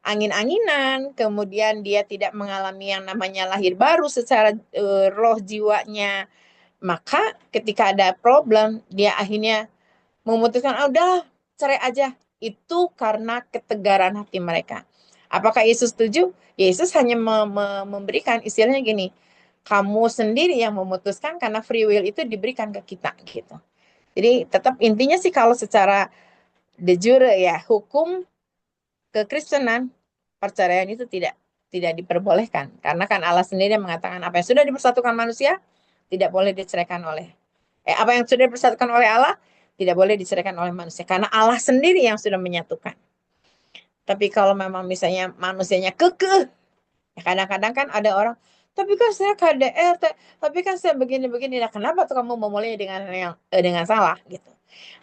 angin-anginan, kemudian dia tidak mengalami yang namanya lahir baru secara roh jiwanya, maka ketika ada problem, dia akhirnya memutuskan, udah cerai aja. Itu karena ketegaran hati mereka. Apakah Yesus setuju? Yesus hanya memberikan istilahnya gini, kamu sendiri yang memutuskan karena free will itu diberikan ke kita gitu. Jadi tetap intinya sih kalau secara de jure ya hukum kekristenan perceraian itu tidak diperbolehkan karena kan Allah sendiri yang mengatakan apa yang sudah dipersatukan manusia tidak boleh diceraikan oleh apa yang sudah dipersatukan oleh Allah tidak boleh diceraikan oleh manusia karena Allah sendiri yang sudah menyatukan. Tapi kalau memang misalnya manusianya kekeh, ya kadang-kadang kan ada orang, tapi kan saya KDR, tapi kan saya begini-begini. Nah, kenapa tuh kamu memulai dengan salah gitu?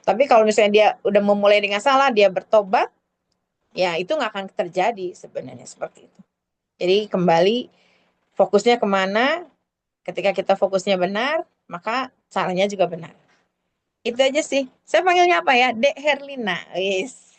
Tapi kalau misalnya dia udah memulai dengan salah, dia bertobat, ya itu nggak akan terjadi sebenarnya seperti itu. Jadi kembali fokusnya kemana? Ketika kita fokusnya benar, maka caranya juga benar. Itu aja sih. Saya panggilnya apa ya? Dek Herlina. Wis.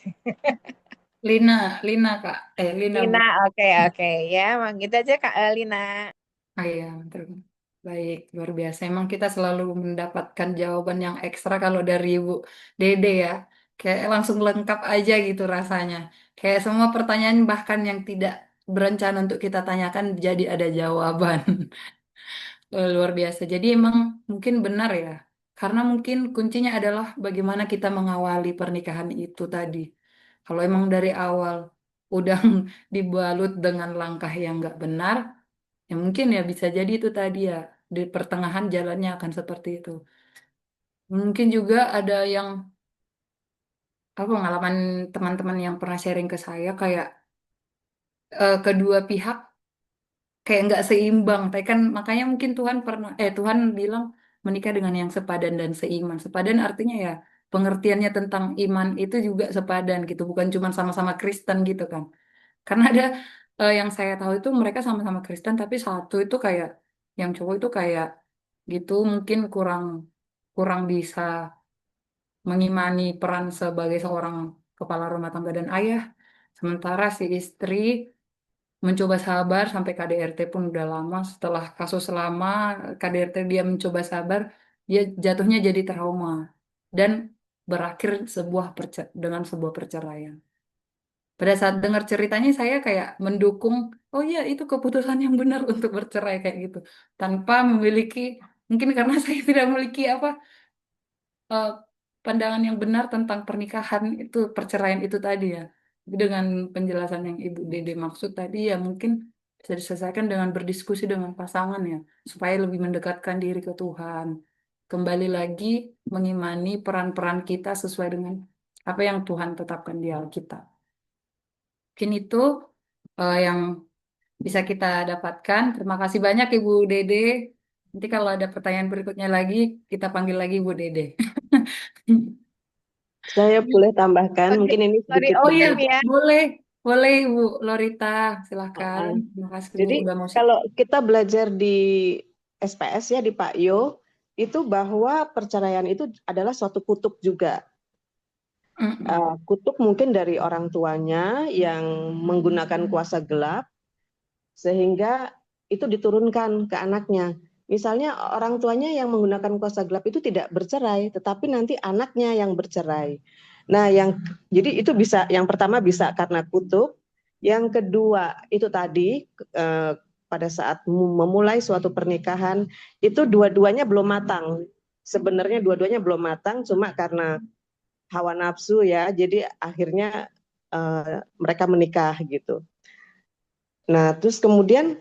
Lina Kak. Lina Bu. Lina, oke. Ya, emang gitu aja Kak Lina. Ah, iya, betul. Baik, luar biasa. Emang kita selalu mendapatkan jawaban yang ekstra kalau dari Ibu Dede ya. Kayak langsung lengkap aja gitu rasanya. Kayak semua pertanyaan bahkan yang tidak berencana untuk kita tanyakan jadi ada jawaban. Luar biasa. Jadi emang mungkin benar ya. Karena mungkin kuncinya adalah bagaimana kita mengawali pernikahan itu tadi. Kalau emang dari awal udah dibalut dengan langkah yang nggak benar, ya mungkin ya bisa jadi itu tadi ya di pertengahan jalannya akan seperti itu. Mungkin juga ada yang apa pengalaman teman-teman yang pernah sharing ke saya kayak kedua pihak kayak nggak seimbang. Tapi kan makanya mungkin Tuhan bilang menikah dengan yang sepadan dan seiman. Sepadan artinya ya pengertiannya tentang iman itu juga sepadan gitu, bukan cuma sama-sama Kristen gitu kan. Karena ada yang saya tahu itu mereka sama-sama Kristen tapi satu itu kayak Yang cowok itu kayak gitu mungkin kurang kurang bisa mengimani peran sebagai seorang kepala rumah tangga dan ayah. Sementara si istri mencoba sabar sampai KDRT pun udah lama. Setelah kasus lama KDRT dia mencoba sabar, dia jatuhnya jadi trauma dan berakhir dengan sebuah perceraian. Pada saat dengar ceritanya saya kayak mendukung, oh iya itu keputusan yang benar untuk bercerai kayak gitu. Tanpa memiliki, mungkin karena saya tidak memiliki eh, pandangan yang benar tentang pernikahan itu, perceraian itu tadi ya. Tapi dengan penjelasan yang Ibu Dede maksud tadi ya mungkin bisa diselesaikan dengan berdiskusi dengan pasangan ya, supaya lebih mendekatkan diri ke Tuhan. Kembali lagi mengimani peran-peran kita sesuai dengan apa yang Tuhan tetapkan di Alkitab. Mungkin itu yang bisa kita dapatkan. Terima kasih banyak Ibu Dede. Nanti kalau ada pertanyaan berikutnya lagi, kita panggil lagi Ibu Dede. Saya boleh tambahkan, Sorry, mungkin ini sorry sedikit Oh iya, Om ya. boleh. Boleh Ibu Lorita, silahkan. Uh-uh. Terima kasih Bu Jadi udah mau kalau kita belajar di SPS ya di Pak Yo, itu bahwa perceraian itu adalah suatu kutuk juga. Kutuk mungkin dari orang tuanya yang menggunakan kuasa gelap, sehingga itu diturunkan ke anaknya. Misalnya orang tuanya yang menggunakan kuasa gelap itu tidak bercerai, tetapi nanti anaknya yang bercerai. Nah, jadi itu bisa, yang pertama bisa karena kutuk, yang kedua itu tadi pada saat memulai suatu pernikahan itu dua-duanya belum matang. Sebenarnya dua-duanya belum matang, cuma karena hawa nafsu ya, jadi akhirnya mereka menikah gitu. Nah, terus kemudian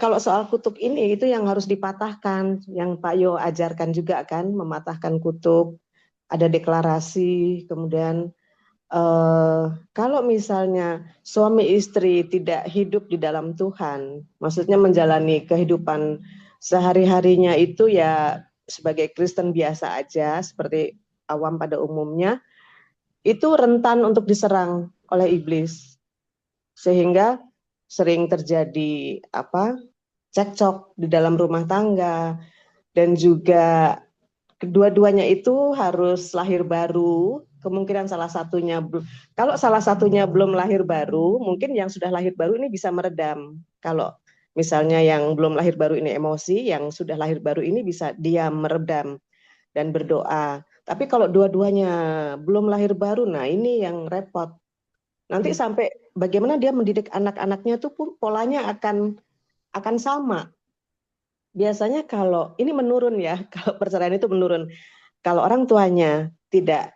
kalau soal kutuk ini itu yang harus dipatahkan, yang Pak Yo ajarkan juga kan, mematahkan kutuk, ada deklarasi, kemudian kalau misalnya suami istri tidak hidup di dalam Tuhan, maksudnya menjalani kehidupan sehari-harinya itu ya sebagai Kristen biasa aja, seperti awam pada umumnya, itu rentan untuk diserang oleh iblis, sehingga sering terjadi cekcok di dalam rumah tangga, dan juga kedua-duanya itu harus lahir baru. Kemungkinan kalau salah satunya belum lahir baru, mungkin yang sudah lahir baru ini bisa meredam. Kalau misalnya yang belum lahir baru ini emosi, yang sudah lahir baru ini bisa diam, meredam dan berdoa. Tapi kalau dua-duanya belum lahir baru, nah ini yang repot. Nanti sampai bagaimana dia mendidik anak-anaknya tuh pun polanya akan sama. Biasanya kalau ini menurun ya, kalau perceraian itu menurun. Kalau orang tuanya tidak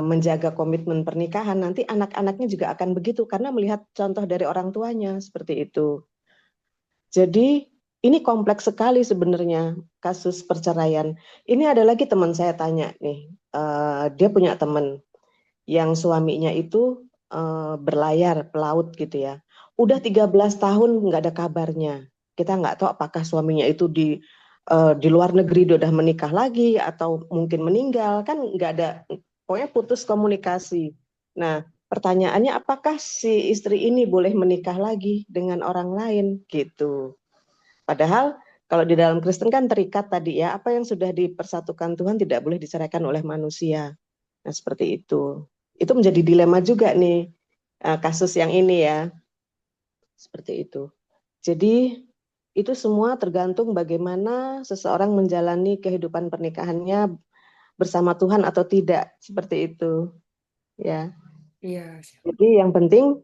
menjaga komitmen pernikahan, nanti anak-anaknya juga akan begitu karena melihat contoh dari orang tuanya seperti itu. Jadi ini kompleks sekali sebenarnya kasus perceraian. Ini ada lagi teman saya tanya nih, dia punya teman yang suaminya itu berlayar pelaut gitu ya. Udah 13 tahun nggak ada kabarnya. Kita nggak tahu apakah suaminya itu di luar negeri dia udah menikah lagi atau mungkin meninggal, kan nggak ada, pokoknya putus komunikasi. Nah, pertanyaannya apakah si istri ini boleh menikah lagi dengan orang lain gitu. Padahal kalau di dalam Kristen kan terikat tadi ya, apa yang sudah dipersatukan Tuhan tidak boleh diceraikan oleh manusia. Nah, seperti itu. Itu menjadi dilema juga nih kasus yang ini ya. Seperti itu. Jadi itu semua tergantung bagaimana seseorang menjalani kehidupan pernikahannya bersama Tuhan atau tidak, seperti itu. Ya. Iya. Jadi yang penting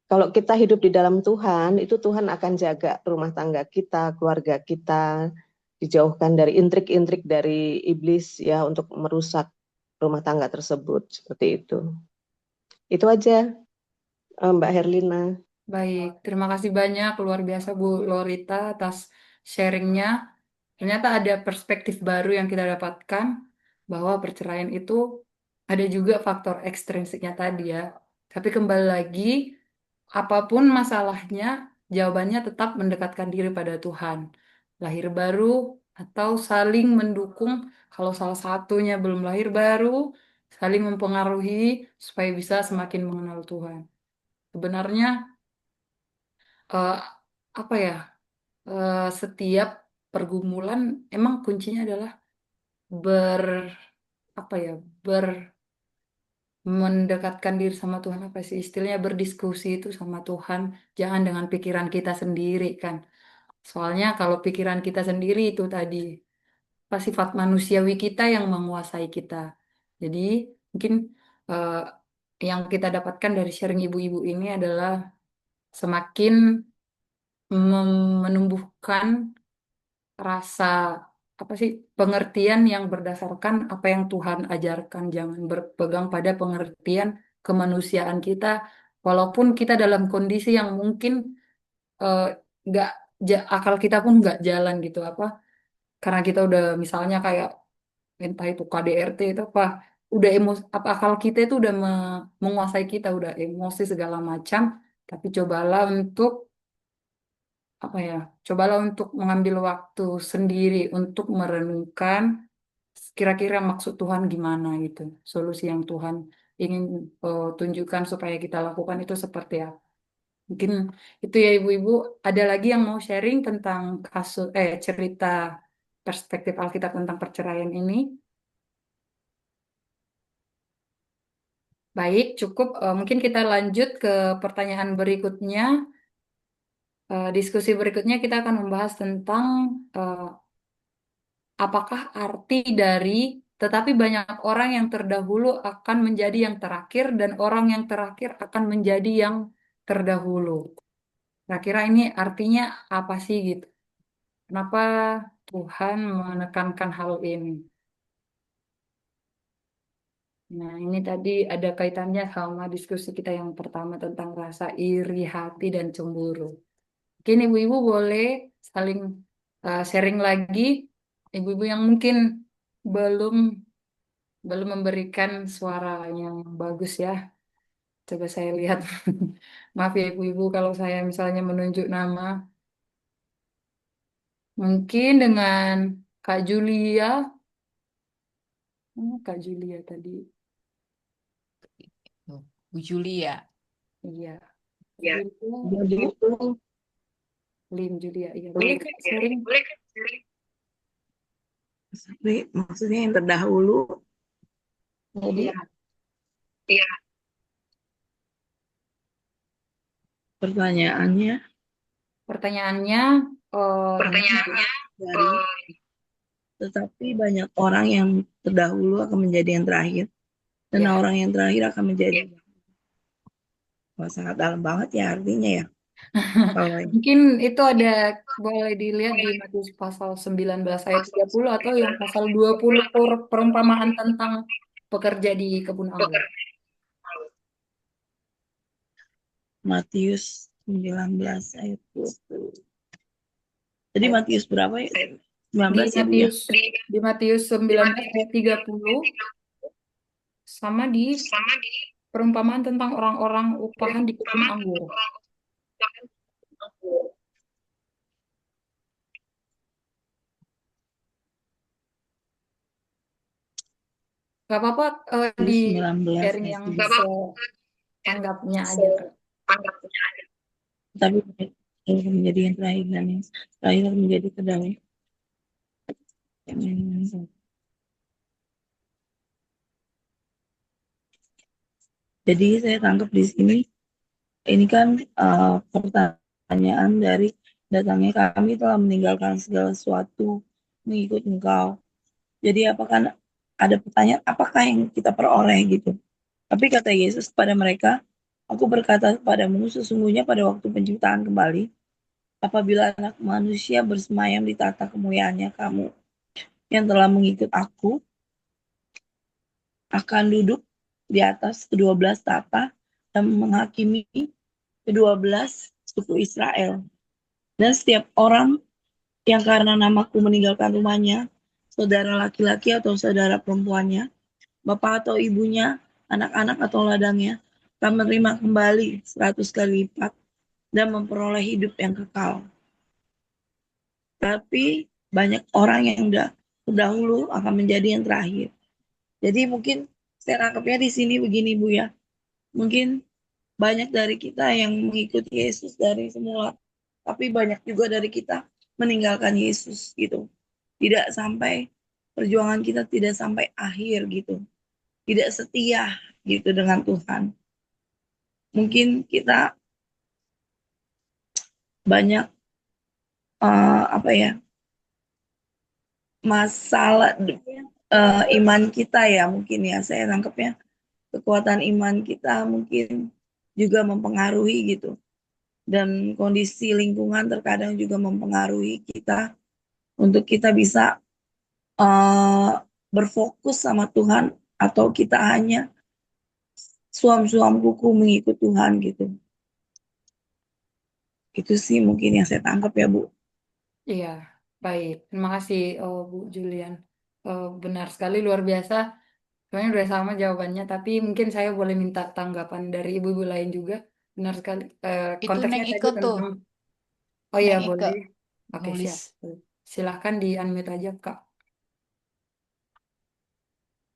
kalau kita hidup di dalam Tuhan, itu Tuhan akan jaga rumah tangga kita, keluarga kita, dijauhkan dari intrik-intrik dari iblis ya untuk merusak rumah tangga tersebut, seperti itu. Itu aja, Mbak Herlina. Baik, terima kasih banyak luar biasa Bu Lorita atas sharingnya. Ternyata ada perspektif baru yang kita dapatkan bahwa perceraian itu ada juga faktor ekstrinsiknya tadi ya. Tapi kembali lagi, apapun masalahnya, jawabannya tetap mendekatkan diri pada Tuhan. Lahir baru atau saling mendukung kalau salah satunya belum lahir baru, saling mempengaruhi supaya bisa semakin mengenal Tuhan. Sebenarnya apa ya setiap pergumulan emang kuncinya adalah mendekatkan diri sama Tuhan, apa sih istilahnya, berdiskusi itu sama Tuhan, jangan dengan pikiran kita sendiri kan. Soalnya kalau pikiran kita sendiri itu tadi sifat manusiawi kita yang menguasai kita. Jadi mungkin eh, yang kita dapatkan dari sharing ibu-ibu ini adalah semakin menumbuhkan rasa pengertian yang berdasarkan apa yang Tuhan ajarkan. Jangan berpegang pada pengertian kemanusiaan kita, walaupun kita dalam kondisi yang mungkin eh, nggak akal kita pun nggak jalan gitu karena kita udah misalnya kayak entah itu KDRT itu udah emosi, akal kita itu udah menguasai kita, udah emosi segala macam. Tapi cobalah untuk mengambil waktu sendiri untuk merenungkan kira-kira maksud Tuhan gimana gitu, solusi yang Tuhan ingin tunjukkan supaya kita lakukan itu seperti apa. Mungkin itu ya ibu-ibu. Ada lagi yang mau sharing tentang cerita perspektif Alkitab tentang perceraian ini? Baik, cukup. Mungkin kita lanjut ke pertanyaan berikutnya. Diskusi berikutnya kita akan membahas tentang apakah arti dari tetapi banyak orang yang terdahulu akan menjadi yang terakhir dan orang yang terakhir akan menjadi yang terdahulu. Kira-kira ini artinya apa sih gitu? Kenapa Tuhan menekankan hal ini? Nah, ini tadi ada kaitannya sama diskusi kita yang pertama tentang rasa iri hati dan cemburu. Mungkin ibu-ibu boleh saling sharing lagi. Ibu-ibu yang mungkin belum belum memberikan suara yang bagus ya. Coba saya lihat. Maaf ya ibu-ibu kalau saya misalnya menunjuk nama. Mungkin dengan Kak Julia. Kak Julia tadi. Bu Julia. Iya. Ya, Julia, jadi itu Lim Julia. Iya, boleh Kak sharing. maksudnya yang terdahulu. Jadi Iya. pertanyaannya dari tetapi banyak orang yang terdahulu akan menjadi yang terakhir dan Ya. orang yang terakhir akan menjadi Wah, sangat dalam banget ya artinya ya. Kalau Mungkin itu boleh dilihat di Matius pasal 19 ayat 30 atau yang pasal 20 perumpamaan tentang pekerja di kebun anggur. Matius 19 ayat 20. Jadi Matius berapa ya? 19 ya, Bu ya? Di Matius 19 ayat 30 sama di perumpamaan tentang orang-orang upahan di kebun anggur. Gak apa-apa di 19 sharing yang bisa tanggapnya aja. Tapi akan menjadi yang terakhir dan yang terakhir akan menjadi terdahulu. Jadi saya tangkap di sini, ini kan pertanyaan dari datangnya kami telah meninggalkan segala sesuatu mengikut Engkau. Jadi apakah ada pertanyaan apakah yang kita peroleh gitu? Tapi kata Yesus kepada mereka, aku berkata kepadamu sesungguhnya pada waktu penciptaan kembali, apabila anak manusia bersemayam di tata kemuliaannya, kamu yang telah mengikut aku akan duduk di atas ke-12 tata dan menghakimi ke-12 suku Israel. Dan setiap orang yang karena namaku meninggalkan rumahnya, saudara laki-laki atau saudara perempuannya, bapak atau ibunya, anak-anak atau ladangnya, akan menerima kembali 100 kali lipat dan memperoleh hidup yang kekal. Tapi banyak orang yang terdahulu akan menjadi yang terakhir. Jadi mungkin saya tangkapnya di sini begini Bu ya. Mungkin banyak dari kita yang mengikuti Yesus dari semula, tapi banyak juga dari kita meninggalkan Yesus gitu. Tidak sampai perjuangan kita tidak sampai akhir gitu. Tidak setia gitu dengan Tuhan. Mungkin kita banyak masalah iman kita ya, mungkin ya, saya nangkepnya kekuatan iman kita mungkin juga mempengaruhi gitu, dan kondisi lingkungan terkadang juga mempengaruhi kita untuk kita bisa berfokus sama Tuhan, atau kita hanya suam-suam kuku mengikut Tuhan gitu. Itu sih mungkin yang saya tangkap ya, Bu. Iya, baik. Terima kasih, Bu Julian. Benar sekali, luar biasa. Sebenarnya udah sama jawabannya, tapi mungkin saya boleh minta tanggapan dari ibu-ibu lain juga. Benar sekali. Itu Konteksnya Neng tadi Ike tuh, tentang, oh iya Neng Ike boleh. Oke, nulis. siap. Silahkan di-unmute aja, Kak.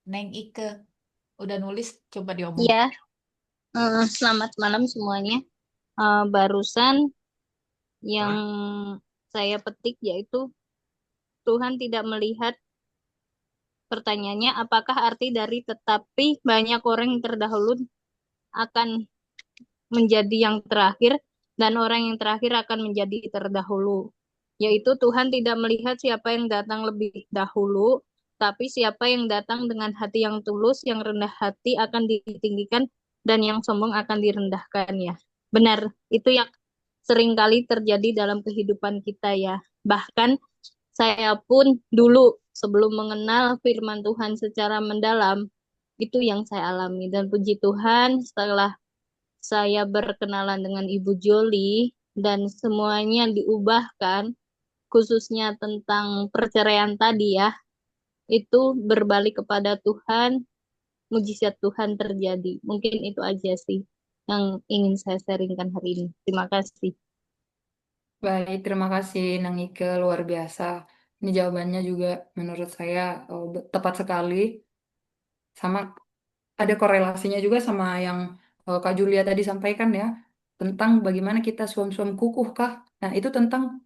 Neng Ike udah nulis, coba diomong. Ya, selamat malam semuanya. Barusan yang saya petik yaitu Tuhan tidak melihat, pertanyaannya apakah arti dari tetapi banyak orang yang terdahulu akan menjadi yang terakhir dan orang yang terakhir akan menjadi terdahulu. Yaitu Tuhan tidak melihat siapa yang datang lebih dahulu, tapi siapa yang datang dengan hati yang tulus, yang rendah hati akan ditinggikan dan yang sombong akan direndahkan ya. Benar, itu yang seringkali terjadi dalam kehidupan kita ya. Bahkan saya pun dulu sebelum mengenal firman Tuhan secara mendalam, itu yang saya alami. Dan puji Tuhan setelah saya berkenalan dengan Ibu Joli dan semuanya diubahkan, khususnya tentang perceraian tadi ya, itu berbalik kepada Tuhan, mujizat Tuhan terjadi. Mungkin itu aja sih yang ingin saya sharingkan hari ini. Terima kasih. Baik, terima kasih Nang Ike, luar biasa. Ini jawabannya juga menurut saya tepat sekali. Sama ada korelasinya juga sama yang Kak Julia tadi sampaikan ya, tentang bagaimana kita suam-suam kukuh kah. Nah, itu tentang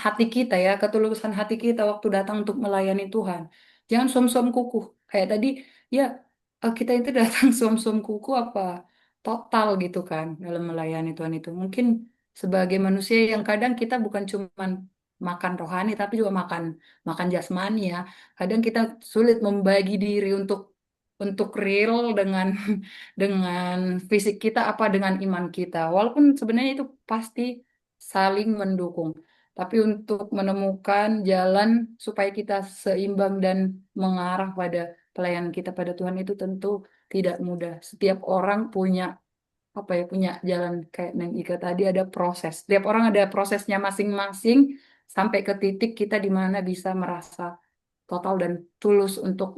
hati kita ya, ketulusan hati kita waktu datang untuk melayani Tuhan. Jangan suam-suam kukuh. Kayak tadi, ya kita itu datang suam-suam kukuh apa total gitu kan dalam melayani Tuhan itu. Mungkin sebagai manusia yang kadang kita bukan cuman makan rohani, tapi juga makan makan jasmani ya. Kadang kita sulit membagi diri untuk real dengan dengan fisik kita apa dengan iman kita. Walaupun sebenarnya itu pasti saling mendukung. Tapi untuk menemukan jalan supaya kita seimbang dan mengarah pada pelayanan kita pada Tuhan itu tentu tidak mudah. Setiap orang punya punya jalan kayak Neng Ika tadi, ada proses. Setiap orang ada prosesnya masing-masing sampai ke titik kita di mana bisa merasa total dan tulus untuk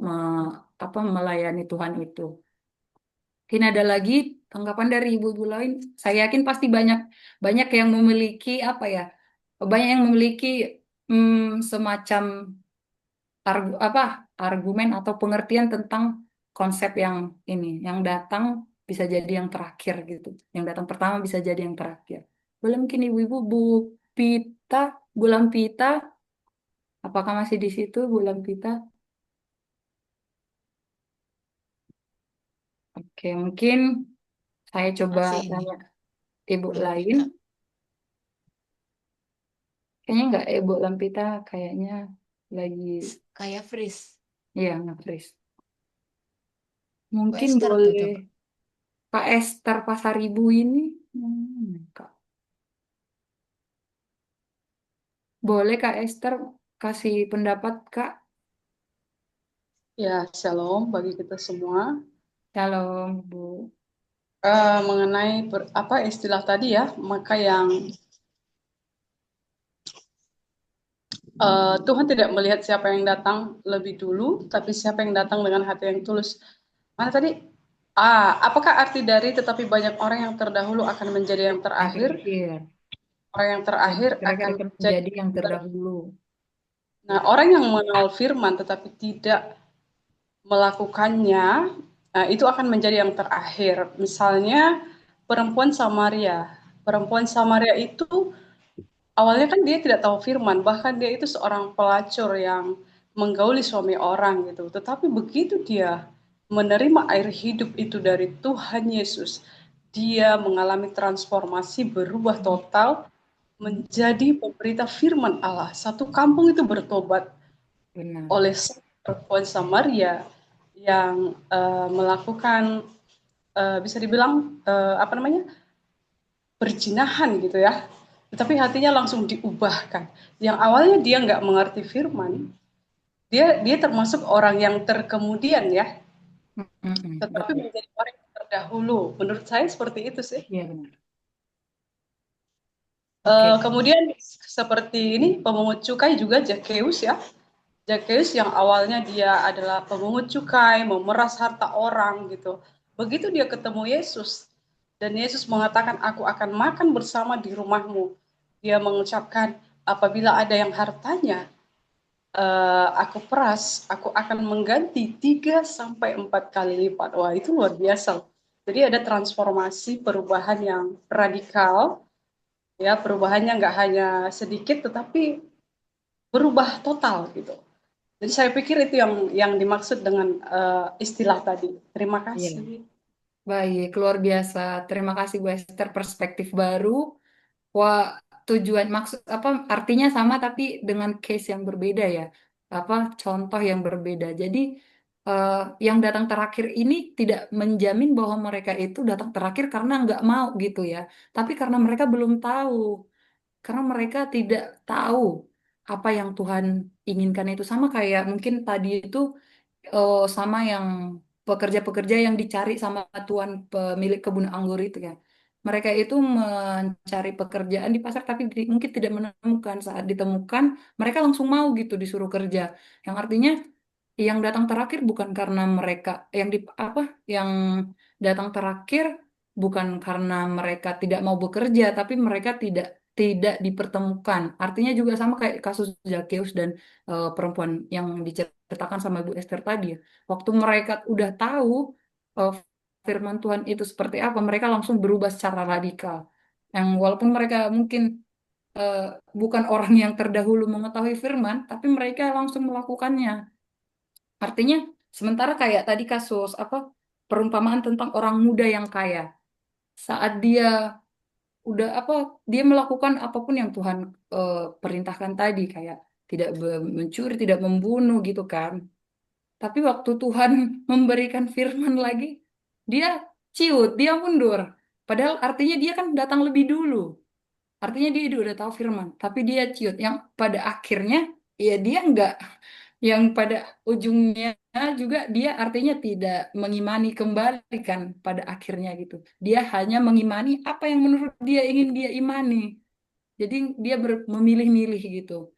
melayani Tuhan itu. Mungkin ada lagi tanggapan dari ibu-ibu lain. Saya yakin pasti banyak banyak yang memiliki banyak yang memiliki semacam argumen atau pengertian tentang konsep yang ini, yang datang bisa jadi yang terakhir gitu, yang datang pertama bisa jadi yang terakhir. Boleh mungkin ibu-ibu, Pita, Bu Lampita, apakah masih di situ Bu Lampita? Oke, mungkin saya coba Masih ini, tanya ibu belum lain. Pita. Kayaknya nggak Ibu Lampita, kayaknya lagi, Kayak freeze. iya nge-freeze. Bu Mungkin Esther tuh boleh coba. Kak Esther Pasaribu ini. Kak. Boleh Kak Esther kasih pendapat Kak? Ya, shalom bagi kita semua. Shalom Bu. Mengenai apa istilah tadi ya, maka yang Tuhan tidak melihat siapa yang datang lebih dulu, tapi siapa yang datang dengan hati yang tulus. Mana tadi? Apakah arti dari tetapi banyak orang yang terdahulu akan menjadi yang terakhir? Orang yang terakhir akan menjadi yang terdahulu. Nah, orang yang mengenal firman tetapi tidak melakukannya, itu akan menjadi yang terakhir. Misalnya perempuan Samaria. Perempuan Samaria itu awalnya kan dia tidak tahu firman, bahkan dia itu seorang pelacur yang menggauli suami orang gitu. Tetapi begitu dia menerima air hidup itu dari Tuhan Yesus, dia mengalami transformasi, berubah total menjadi pemberita firman Allah. Satu kampung itu bertobat Benar. oleh perempuan Samaria yang melakukan bisa dibilang apa namanya, perzinahan gitu ya. Tetapi hatinya langsung diubahkan. Yang awalnya dia nggak mengerti firman, dia termasuk orang yang terkemudian ya, tetapi Betul. menjadi orang yang terdahulu. Menurut saya seperti itu sih. Iya benar. Oke. Kemudian seperti ini pemungut cukai juga Zakheus ya. Zakheus yang awalnya dia adalah pemungut cukai, memeras harta orang gitu. Begitu dia ketemu Yesus dan Yesus mengatakan aku akan makan bersama di rumahmu. Dia mengucapkan apabila ada yang hartanya aku peras, aku akan mengganti 3 sampai 4 kali lipat. Wah, itu luar biasa. Jadi ada transformasi perubahan yang radikal. Ya, perubahannya nggak hanya sedikit tetapi berubah total gitu. Jadi saya pikir itu yang dimaksud dengan istilah tadi. Terima Iya. kasih. Baik, luar biasa. Terima kasih Bu Esther, perspektif baru. Wah, tujuan maksud apa artinya sama tapi dengan case yang berbeda ya. Apa contoh yang berbeda. Jadi eh, yang datang terakhir ini tidak menjamin bahwa mereka itu datang terakhir karena nggak mau gitu ya. Tapi karena mereka belum tahu. Karena mereka tidak tahu apa yang Tuhan inginkan itu sama kayak mungkin tadi itu sama yang pekerja-pekerja yang dicari sama tuan pemilik kebun anggur itu ya. Mereka itu mencari pekerjaan di pasar tapi mungkin tidak menemukan. Saat ditemukan, mereka langsung mau gitu disuruh kerja. Yang artinya yang datang terakhir bukan karena mereka yang di apa yang datang terakhir bukan karena mereka tidak mau bekerja, tapi mereka tidak dipertemukan. Artinya juga sama kayak kasus Zakheus dan perempuan yang diceritakan sama Bu Esther tadi ya. Waktu mereka udah tahu eh, firman Tuhan itu seperti apa, mereka langsung berubah secara radikal. Yang walaupun mereka mungkin eh, bukan orang yang terdahulu mengetahui firman, tapi mereka langsung melakukannya. Artinya, sementara kayak tadi kasus apa perumpamaan tentang orang muda yang kaya, saat dia udah apa dia melakukan apapun yang Tuhan perintahkan tadi kayak tidak mencuri, tidak membunuh gitu kan. Tapi waktu Tuhan memberikan firman lagi, dia ciut, dia mundur. Padahal artinya dia kan datang lebih dulu. Artinya dia udah tahu firman, tapi dia ciut. Yang pada akhirnya ya dia nggak yang pada ujungnya juga dia artinya tidak mengimani kembali kan pada akhirnya gitu. Dia hanya mengimani apa yang menurut dia ingin dia imani. Jadi dia memilih-milih gitu.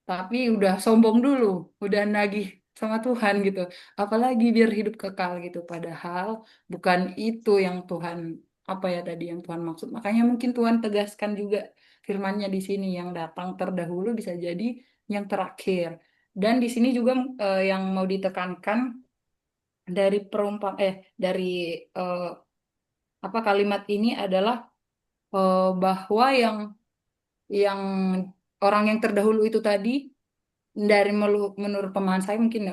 Tapi udah sombong dulu, udah nagih sama Tuhan gitu. Apalagi biar hidup kekal gitu. Padahal bukan itu yang Tuhan apa ya tadi yang Tuhan maksud. Makanya mungkin Tuhan tegaskan juga firman-Nya di sini yang datang terdahulu bisa jadi yang terakhir. Dan di sini juga yang mau ditekankan dari dari eh, apa kalimat ini adalah bahwa yang orang yang terdahulu itu tadi dari menurut pemahaman saya mungkin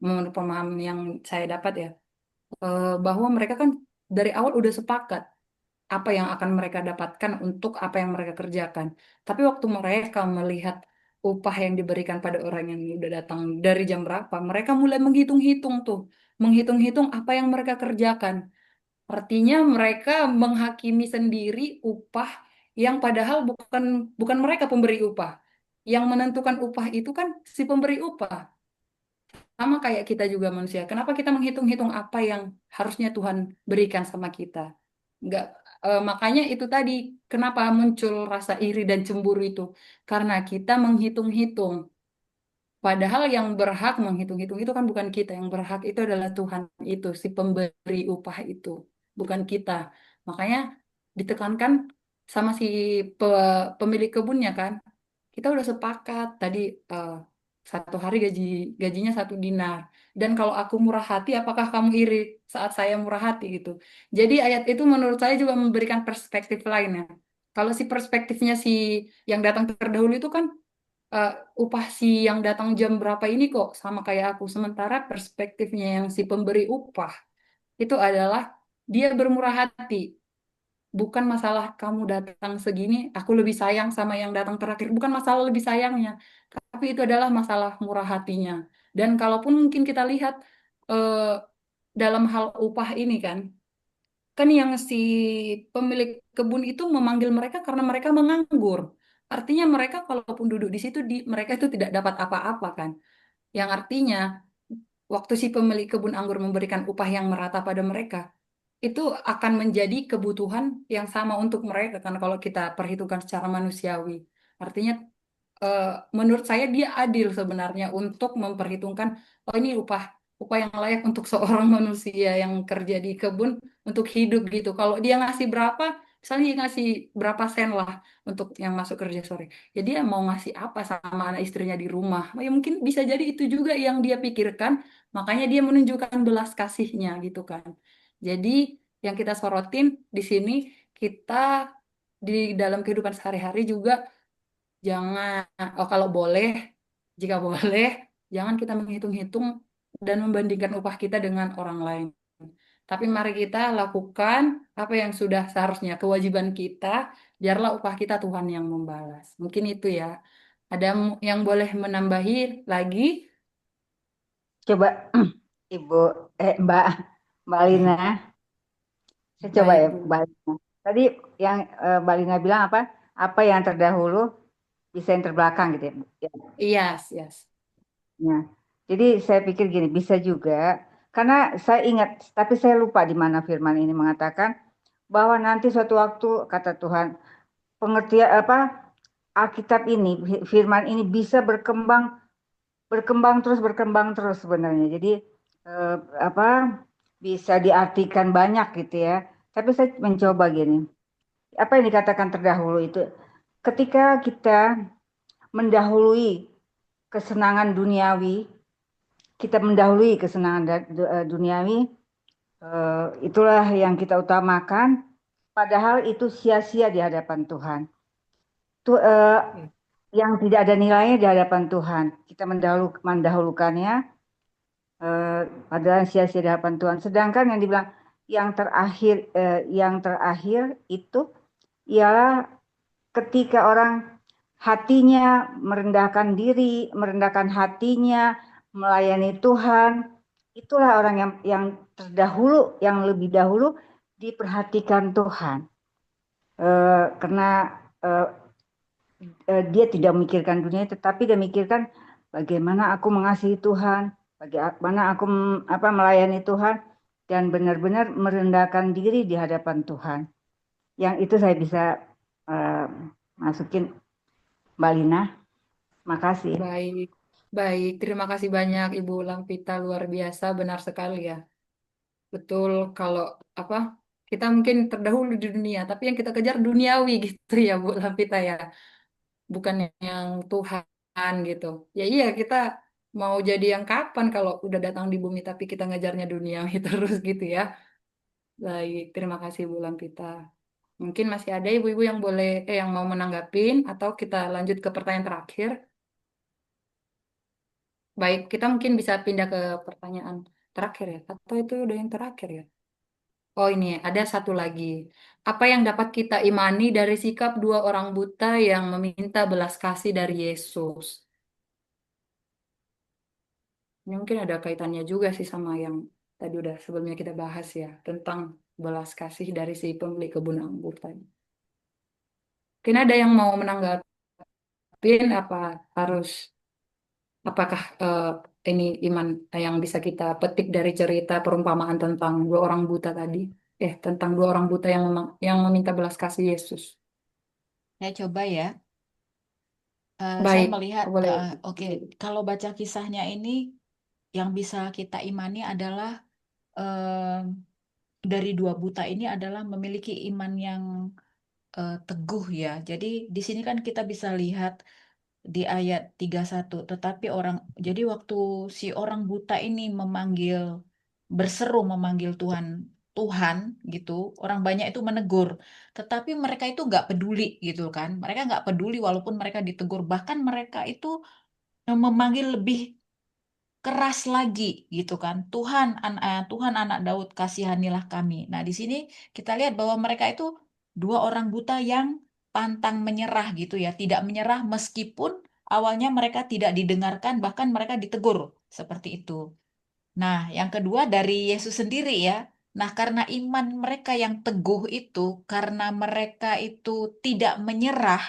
menurut pemahaman yang saya dapat ya bahwa mereka kan dari awal udah sepakat apa yang akan mereka dapatkan untuk apa yang mereka kerjakan. Tapi waktu mereka melihat upah yang diberikan pada orang yang udah datang dari jam berapa, mereka mulai menghitung-hitung tuh, menghitung-hitung apa yang mereka kerjakan. Artinya mereka menghakimi sendiri upah yang padahal bukan bukan mereka pemberi upah. Yang menentukan upah itu kan si pemberi upah. Sama kayak kita juga manusia. Kenapa kita menghitung-hitung apa yang harusnya Tuhan berikan sama kita? Enggak, makanya itu tadi kenapa muncul rasa iri dan cemburu itu. Karena kita menghitung-hitung. Padahal yang berhak menghitung-hitung itu kan bukan kita. Yang berhak itu adalah Tuhan itu, si pemberi upah itu. Bukan kita. Makanya ditekankan sama si pemilik kebunnya kan. Kita udah sepakat tadi eh, satu hari gajinya 1 dinar. Dan kalau aku murah hati, apakah kamu iri saat saya murah hati gitu. Jadi ayat itu menurut saya juga memberikan perspektif lainnya. Kalau si perspektifnya si yang datang terdahulu itu kan upah si yang datang jam berapa ini kok sama kayak aku. Sementara perspektifnya yang si pemberi upah itu adalah dia bermurah hati. Bukan masalah kamu datang segini, aku lebih sayang sama yang datang terakhir. Bukan masalah lebih sayangnya, tapi itu adalah masalah murah hatinya. Dan kalaupun mungkin kita lihat eh, dalam hal upah ini kan yang si pemilik kebun itu memanggil mereka karena mereka menganggur. Artinya mereka kalaupun duduk di situ, mereka itu tidak dapat apa-apa kan. Yang artinya waktu si pemilik kebun anggur memberikan upah yang merata pada mereka, itu akan menjadi kebutuhan yang sama untuk mereka kan kalau kita perhitungkan secara manusiawi. Artinya eh, menurut saya dia adil sebenarnya untuk memperhitungkan oh ini upah upah yang layak untuk seorang manusia yang kerja di kebun untuk hidup gitu. Kalau dia ngasih berapa, misalnya dia ngasih berapa sen lah untuk yang masuk kerja sore. Ya dia mau ngasih apa sama anak istrinya di rumah. Ya mungkin bisa jadi itu juga yang dia pikirkan, makanya dia menunjukkan belas kasihnya gitu kan. Jadi yang kita sorotin di sini kita di dalam kehidupan sehari-hari juga jangan, oh kalau boleh, jika boleh, jangan kita menghitung-hitung dan membandingkan upah kita dengan orang lain. Tapi mari kita lakukan apa yang sudah seharusnya kewajiban kita, biarlah upah kita Tuhan yang membalas. Mungkin itu ya. Ada yang boleh menambahi lagi? Coba Ibu, Mbak, Mbak Lina, saya coba Baik, ya Bu. Mbak Lina. Tadi yang Mbak Lina bilang apa? Apa yang terdahulu bisa yang terbelakang gitu ya. Ya. Yes, yes. Ya. Jadi saya pikir gini, bisa juga karena saya ingat, tapi saya lupa di mana firman ini mengatakan bahwa nanti suatu waktu kata Tuhan pengertian apa Alkitab ini, firman ini bisa berkembang terus sebenarnya. Jadi apa bisa diartikan banyak gitu ya. Tapi saya mencoba gini. Apa yang dikatakan terdahulu itu ketika kita mendahului kesenangan duniawi, kita mendahului kesenangan duniawi, itulah yang kita utamakan, padahal itu sia-sia di hadapan Tuhan. Tuh, yang tidak ada nilainya di hadapan Tuhan. Kita mendahulukannya, padahal sia-sia di hadapan Tuhan. Sedangkan yang dibilang yang terakhir itu ialah ketika orang hatinya merendahkan diri, merendahkan hatinya, melayani Tuhan, itulah orang yang terdahulu, yang lebih dahulu diperhatikan Tuhan. Karena dia tidak memikirkan dunia, tetapi dia memikirkan bagaimana aku mengasihi Tuhan, bagaimana aku melayani Tuhan, dan benar-benar merendahkan diri di hadapan Tuhan. Yang itu saya bisa masukin Mbak Lina. Makasih. Baik, baik. Terima kasih banyak Ibu Lampita, luar biasa, benar sekali ya. Betul, kalau apa kita mungkin terdahulu di dunia, tapi yang kita kejar duniawi gitu ya Bu Lampita ya, bukan yang Tuhan gitu. Ya iya kita mau jadi yang kapan kalau udah datang di bumi tapi kita ngejarnya duniawi terus gitu ya. Baik, terima kasih Bu Lampita. Mungkin masih ada ibu-ibu yang boleh yang mau menanggapin atau kita lanjut ke pertanyaan terakhir. Baik, kita mungkin bisa pindah ke pertanyaan terakhir ya. Atau itu udah yang terakhir ya? Oh ini ada satu lagi. Apa yang dapat kita imani dari sikap dua orang buta yang meminta belas kasih dari Yesus? Ini mungkin ada kaitannya juga sih sama yang tadi udah sebelumnya kita bahas ya. Tentang belas kasih dari si pemilik kebun anggur tadi. Mungkin ada yang mau menanggapin apa harus apakah ini iman yang bisa kita petik dari cerita perumpamaan tentang dua orang buta tadi? Tentang dua orang buta yang meminta belas kasih Yesus. Saya coba ya. Saya Baik, melihat, boleh. oke, kalau baca kisahnya ini, yang bisa kita imani adalah dari dua buta ini adalah memiliki iman yang teguh ya. Jadi di sini kan kita bisa lihat di ayat 31, jadi waktu si orang buta ini berseru memanggil Tuhan Tuhan gitu, orang banyak itu menegur, tetapi mereka itu nggak peduli gitu kan. Mereka nggak peduli walaupun mereka ditegur, bahkan mereka itu memanggil lebih keras lagi gitu kan. Tuhan anak Daud kasihanilah kami. Nah, di sini kita lihat bahwa mereka itu dua orang buta yang pantang menyerah gitu ya, tidak menyerah meskipun awalnya mereka tidak didengarkan, bahkan mereka ditegur seperti itu. Nah, yang kedua dari Yesus sendiri ya. Nah, karena iman mereka yang teguh itu, karena mereka itu tidak menyerah,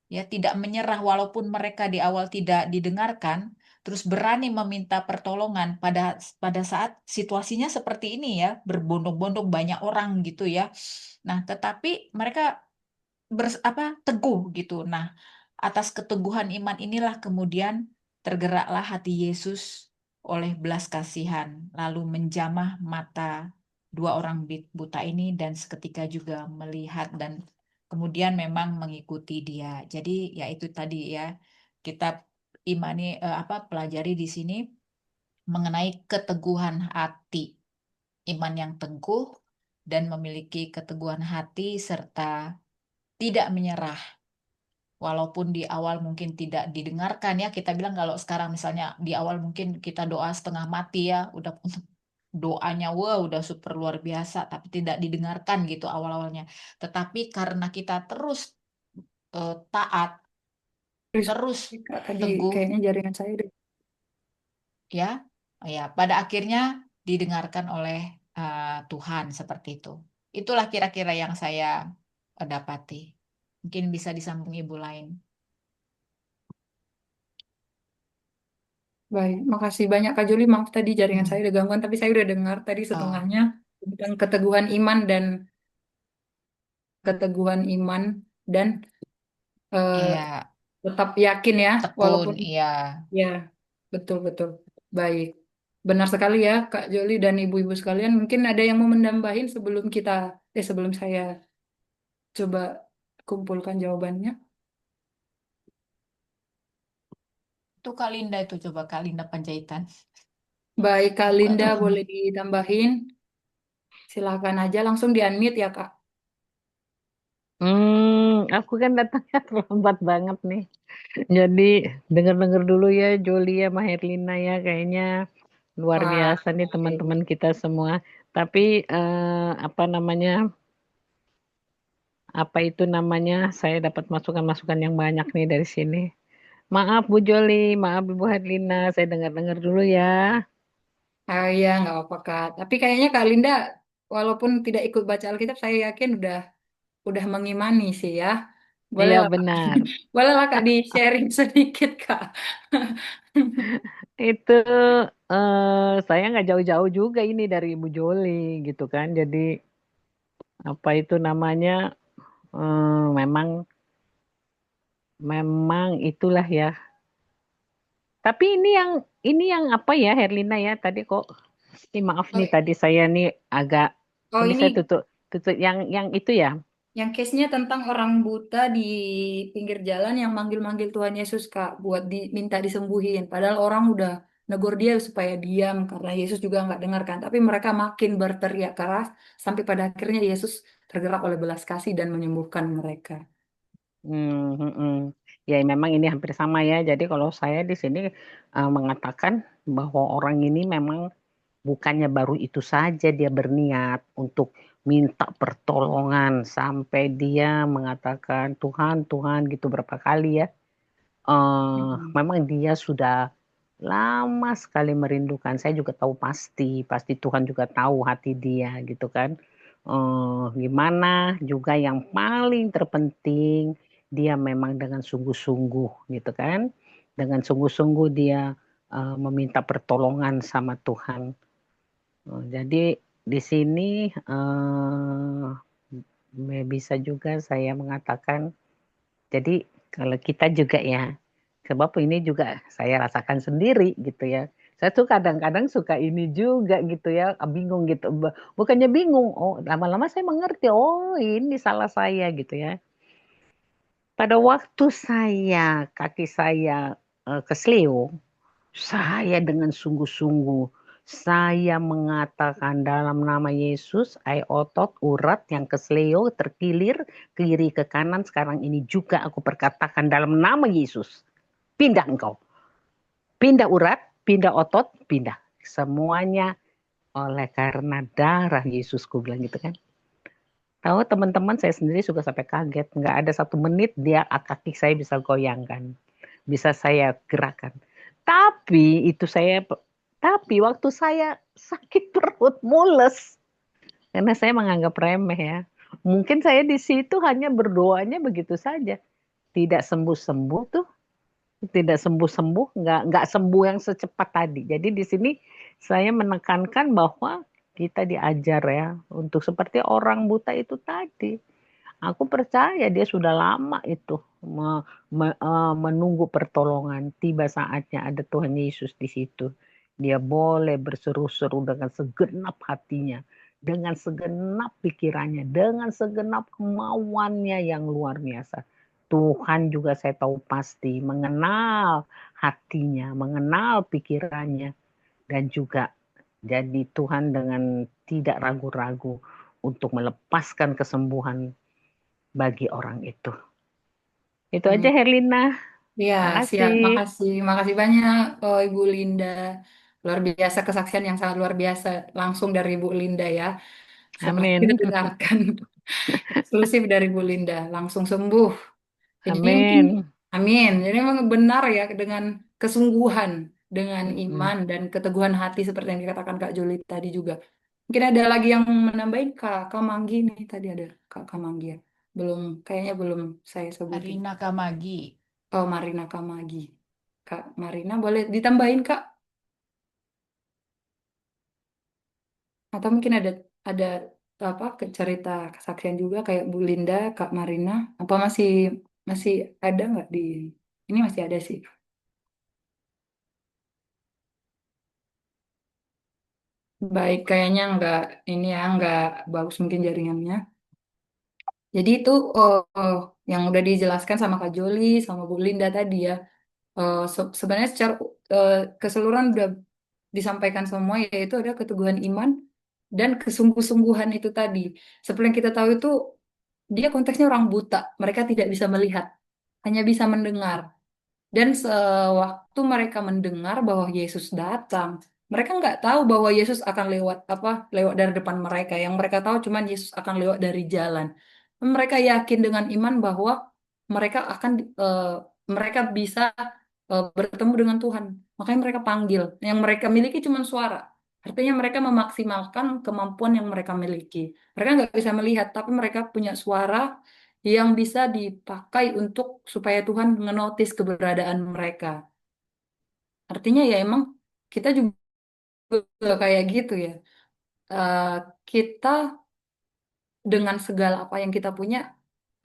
ya tidak menyerah walaupun mereka di awal tidak didengarkan, terus berani meminta pertolongan pada saat situasinya seperti ini ya, berbondong-bondong banyak orang gitu ya. Nah, tetapi mereka teguh gitu. Nah, atas keteguhan iman inilah kemudian tergeraklah hati Yesus oleh belas kasihan, lalu menjamah mata dua orang buta ini dan seketika juga melihat dan kemudian memang mengikuti dia. Jadi ya itu tadi ya, kita pelajari di sini mengenai keteguhan hati, iman yang teguh dan memiliki keteguhan hati serta tidak menyerah. Walaupun di awal mungkin tidak didengarkan ya, kita bilang kalau sekarang misalnya di awal mungkin kita doa setengah mati ya, udah doanya wah udah super luar biasa, tapi tidak didengarkan gitu awal-awalnya. Tetapi karena kita terus taat, Terus, terus Kak, tadi teguh kayaknya jaringan saya udah. ya, ya pada akhirnya didengarkan oleh Tuhan seperti itu. Itulah kira-kira yang saya dapati. Mungkin bisa disambung ibu lain. Baik, makasih banyak Kak Juli. Maaf tadi jaringan saya udah gangguan, tapi saya udah dengar tadi Oh, setengahnya tentang keteguhan iman dan eh, iya, tetap yakin ya, tekun, walaupun iya. ya betul-betul. Baik, benar sekali ya Kak Joli dan ibu-ibu sekalian. Mungkin ada yang mau menambahin sebelum saya coba kumpulkan jawabannya. Itu Kak Linda itu coba Kak Linda Panjaitan. Baik, Kak Buka Linda tuh. boleh ditambahin. Silakan aja langsung di-unmute ya Kak. Aku kan datangnya terlambat banget nih. Jadi denger-denger dulu ya Joli ya, Maherlina ya, kayaknya luar Wah, biasa nih teman-teman kita semua. Tapi saya dapat masukan-masukan yang banyak nih dari sini. Maaf Bu Joli, maaf Ibu Herlina, saya dengar-dengar dulu ya. iya nggak apa-apa Kak. Tapi kayaknya Kak Linda, walaupun tidak ikut baca Alkitab, saya yakin udah mengimani sih ya. Boleh Iya lah Kak. benar. Boleh lah Kak di-sharing sedikit Kak. Itu saya nggak jauh-jauh juga ini dari Ibu Joli gitu kan. Jadi apa itu namanya? Memang itulah ya. Tapi ini yang apa ya Herlina ya tadi kok. Maaf Oh, nih tadi saya nih agak oh ini saya ini tutup tutup yang itu ya. yang case-nya tentang orang buta di pinggir jalan yang manggil-manggil Tuhan Yesus Kak buat diminta disembuhin. Padahal orang udah negur dia supaya diam karena Yesus juga nggak dengarkan. Tapi mereka makin berteriak keras sampai pada akhirnya Yesus tergerak oleh belas kasih dan menyembuhkan mereka. Ya memang ini hampir sama ya. Jadi kalau saya di sini mengatakan bahwa orang ini memang bukannya baru itu saja dia berniat untuk minta pertolongan sampai dia mengatakan Tuhan, Tuhan gitu berapa kali ya. Memang dia sudah lama sekali merindukan. Saya juga tahu pasti Tuhan juga tahu hati dia gitu kan. Gimana juga yang paling terpenting dia memang dengan sungguh-sungguh gitu kan. Dengan sungguh-sungguh dia meminta pertolongan sama Tuhan. Jadi di sini bisa juga saya mengatakan, jadi kalau kita juga ya, sebab ini juga saya rasakan sendiri gitu ya. Saya tuh kadang-kadang suka ini juga gitu ya, bingung gitu. Bukannya bingung, oh lama-lama saya mengerti, oh ini salah saya gitu ya. Pada waktu kaki saya kesleo, saya dengan sungguh-sungguh Saya mengatakan dalam nama Yesus, otot, urat yang kesleo, terkilir, kiri ke kanan, sekarang ini juga aku perkatakan dalam nama Yesus. Pindah engkau. Pindah urat, pindah otot, pindah. Semuanya oleh karena darah Yesus, ku bilang gitu kan. Tahu teman-teman, saya sendiri juga sampai kaget. Nggak ada 1 menit dia kaki saya bisa goyangkan. Bisa saya gerakan. Tapi waktu saya sakit perut mules, karena saya menganggap remeh ya. Mungkin saya di situ hanya berdoanya begitu saja. Tidak sembuh-sembuh tuh. Tidak sembuh-sembuh, nggak sembuh yang secepat tadi. Jadi di sini saya menekankan bahwa kita diajar ya untuk seperti orang buta itu tadi. Aku percaya dia sudah lama itu menunggu pertolongan. Tiba saatnya ada Tuhan Yesus di situ. Dia boleh berseru-seru dengan segenap hatinya, dengan segenap pikirannya, dengan segenap kemauannya yang luar biasa. Tuhan juga saya tahu pasti mengenal hatinya, mengenal pikirannya, dan juga jadi Tuhan dengan tidak ragu-ragu untuk melepaskan kesembuhan bagi orang itu. Itu aja Herlina. Ya, siap. Makasih. Makasih banyak Ibu Linda. Luar biasa kesaksian yang sangat luar biasa langsung dari Ibu Linda ya. Seperti Amin. kita dengarkan eksklusif dari Bu Linda, langsung sembuh. Jadi mungkin Amin. amin. Jadi memang benar ya dengan kesungguhan, dengan iman dan keteguhan hati seperti yang dikatakan Kak Juli tadi juga. Mungkin ada lagi yang menambahin Kak Manggi nih, tadi ada Kak Manggi ya. Kayaknya belum saya sebutin. Marina Kamagi. Oh, Marina Kamagi. Kak Marina boleh ditambahin Kak? Atau mungkin ada apa cerita kesaksian juga kayak Bu Linda, Kak Marina. Apa masih masih ada nggak di ini masih ada sih. Baik, kayaknya nggak bagus mungkin jaringannya. Jadi itu yang udah dijelaskan sama Kak Joli, sama Bu Linda tadi ya. Sebenarnya secara keseluruhan udah disampaikan semua, yaitu ada keteguhan iman dan kesungguh-sungguhan itu tadi. Seperti yang kita tahu itu dia konteksnya orang buta, mereka tidak bisa melihat, hanya bisa mendengar. Dan sewaktu mereka mendengar bahwa Yesus datang, mereka nggak tahu bahwa Yesus akan lewat dari depan mereka. Yang mereka tahu cuman Yesus akan lewat dari jalan. Mereka yakin dengan iman bahwa mereka akan mereka bisa bertemu dengan Tuhan. Makanya mereka panggil. Yang mereka miliki cuma suara. Artinya mereka memaksimalkan kemampuan yang mereka miliki. Mereka nggak bisa melihat, tapi mereka punya suara yang bisa dipakai untuk supaya Tuhan menotis keberadaan mereka. Artinya ya emang kita juga kayak gitu ya. Eh, kita dengan segala apa yang kita punya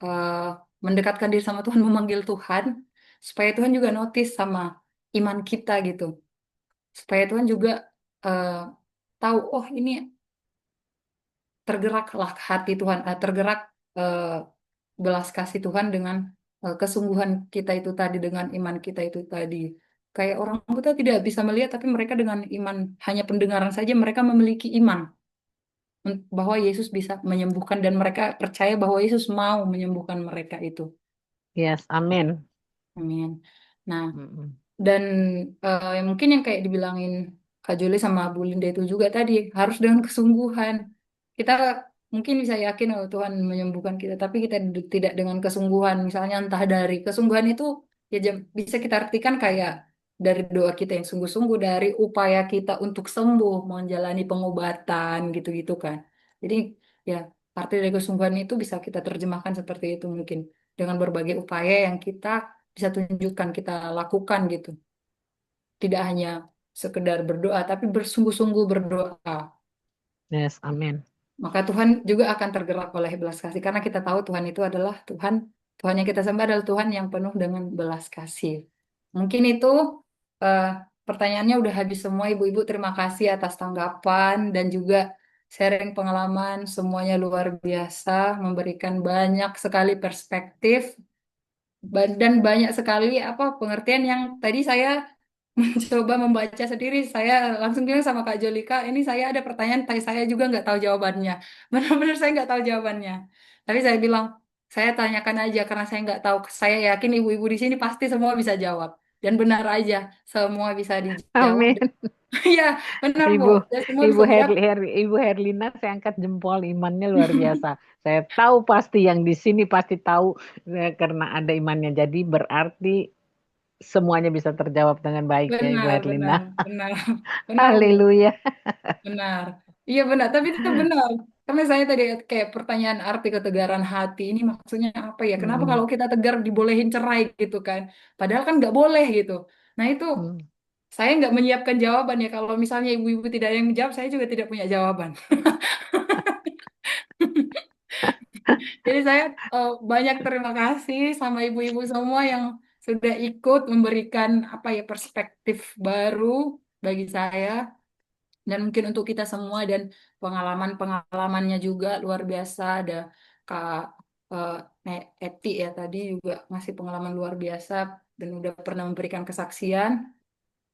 eh, mendekatkan diri sama Tuhan, memanggil Tuhan, supaya Tuhan juga notice sama iman kita gitu. Supaya Tuhan juga eh, tahu, oh ini tergeraklah hati Tuhan, tergerak eh, belas kasih Tuhan dengan kesungguhan kita itu tadi, dengan iman kita itu tadi. Kayak orang buta tidak bisa melihat, tapi mereka dengan iman, hanya pendengaran saja mereka memiliki iman bahwa Yesus bisa menyembuhkan dan mereka percaya bahwa Yesus mau menyembuhkan mereka itu. Yes, amin. Amin. Nah, dan mungkin yang kayak dibilangin Kak Juli sama Bu Linda itu juga tadi harus dengan kesungguhan. Kita mungkin bisa yakin oh Tuhan menyembuhkan kita, tapi kita tidak dengan kesungguhan. Misalnya entah dari kesungguhan itu ya bisa kita artikan kayak dari doa kita yang sungguh-sungguh, dari upaya kita untuk sembuh, menjalani pengobatan gitu-gitu kan. Jadi ya arti dari kesungguhan itu bisa kita terjemahkan seperti itu mungkin dengan berbagai upaya yang kita bisa tunjukkan, kita lakukan gitu. Tidak hanya sekedar berdoa, tapi bersungguh-sungguh berdoa. Yes, amin. Maka Tuhan juga akan tergerak oleh belas kasih. Karena kita tahu Tuhan itu adalah Tuhan yang kita sembah adalah Tuhan yang penuh dengan belas kasih. Mungkin itu eh, pertanyaannya udah habis semua. Ibu-ibu terima kasih atas tanggapan dan juga sharing pengalaman. Semuanya luar biasa, memberikan banyak sekali perspektif dan banyak sekali pengertian yang tadi saya mencoba membaca sendiri. Saya langsung bilang sama Kak Jolika, ini saya ada pertanyaan, tapi saya juga nggak tahu jawabannya. Benar-benar saya nggak tahu jawabannya. Tapi saya bilang, saya tanyakan aja karena saya nggak tahu. Saya yakin ibu-ibu di sini pasti semua bisa jawab. Dan benar aja, semua bisa dijawab. Amin. Iya, benar Bu. Ibu Dan semua Ibu bisa dijawab. Ibu Herlina, saya angkat jempol, imannya luar biasa. Saya tahu pasti yang di sini pasti tahu karena ada imannya. Jadi berarti semuanya bisa terjawab dengan baik ya Ibu Benar, Herlina. benar, benar, benar Bu. Haleluya. Benar. Iya benar, tapi itu benar. Karena saya tadi kayak pertanyaan arti ketegaran hati ini maksudnya apa ya? Kenapa Mm-mm. kalau kita tegar dibolehin cerai gitu kan? Padahal kan nggak boleh gitu. Nah itu Mm. saya nggak menyiapkan jawaban ya. Kalau misalnya ibu-ibu tidak ada yang menjawab, saya juga tidak punya jawaban. Jadi saya banyak terima kasih sama ibu-ibu semua yang sudah ikut memberikan apa ya perspektif baru bagi saya. Dan mungkin untuk kita semua dan pengalaman-pengalamannya juga luar biasa. Ada Kak eh, Eti ya tadi juga masih pengalaman luar biasa dan udah pernah memberikan kesaksian.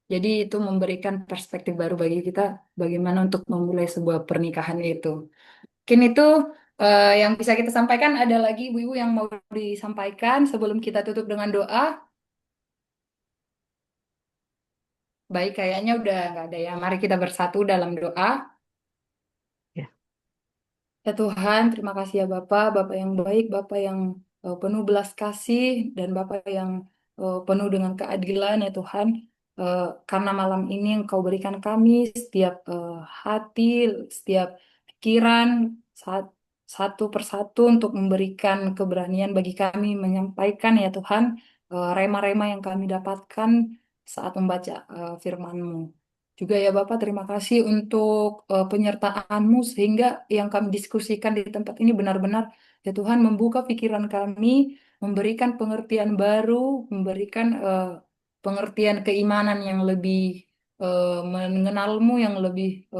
Jadi itu memberikan perspektif baru bagi kita bagaimana untuk memulai sebuah pernikahan itu. Mungkin itu yang bisa kita sampaikan. Ada lagi ibu-ibu yang mau disampaikan sebelum kita tutup dengan doa. Baik, kayaknya udah nggak ada ya. Mari kita bersatu dalam doa. Ya. Ya Tuhan, terima kasih ya Bapak, Bapak yang baik, Bapak yang penuh belas kasih, dan Bapak yang penuh dengan keadilan ya Tuhan. Karena malam ini Engkau berikan kami setiap hati, setiap pikiran, satu persatu untuk memberikan keberanian bagi kami menyampaikan ya Tuhan, rema-rema yang kami dapatkan saat membaca firman-Mu. Juga ya Bapak, terima kasih untuk penyertaan-Mu sehingga yang kami diskusikan di tempat ini benar-benar ya Tuhan membuka pikiran kami, memberikan pengertian baru, memberikan pengertian keimanan yang lebih mengenal-Mu, yang lebih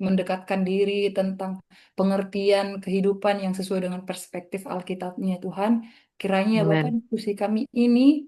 mendekatkan diri tentang pengertian kehidupan yang sesuai dengan perspektif Alkitabnya Tuhan. Kiranya ya Bapak, Amen. diskusi kami ini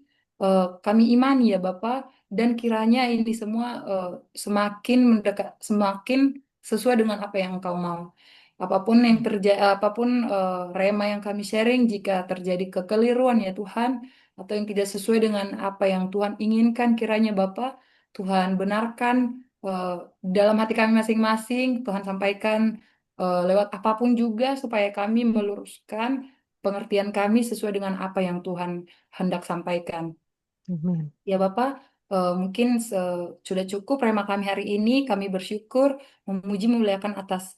kami imani ya Bapak, dan kiranya ini semua semakin mendekat, semakin sesuai dengan apa yang Engkau mau. Apapun yang terjadi, apapun rema yang kami sharing, jika terjadi kekeliruan ya Tuhan, atau yang tidak sesuai dengan apa yang Tuhan inginkan, kiranya Bapak, Tuhan benarkan eh, dalam hati kami masing-masing, Tuhan sampaikan lewat apapun juga, supaya kami meluruskan pengertian kami sesuai dengan apa yang Tuhan hendak sampaikan. Amen. Ya Bapak, mungkin sudah cukup rema kami hari ini. Kami bersyukur, memuji, memuliakan atas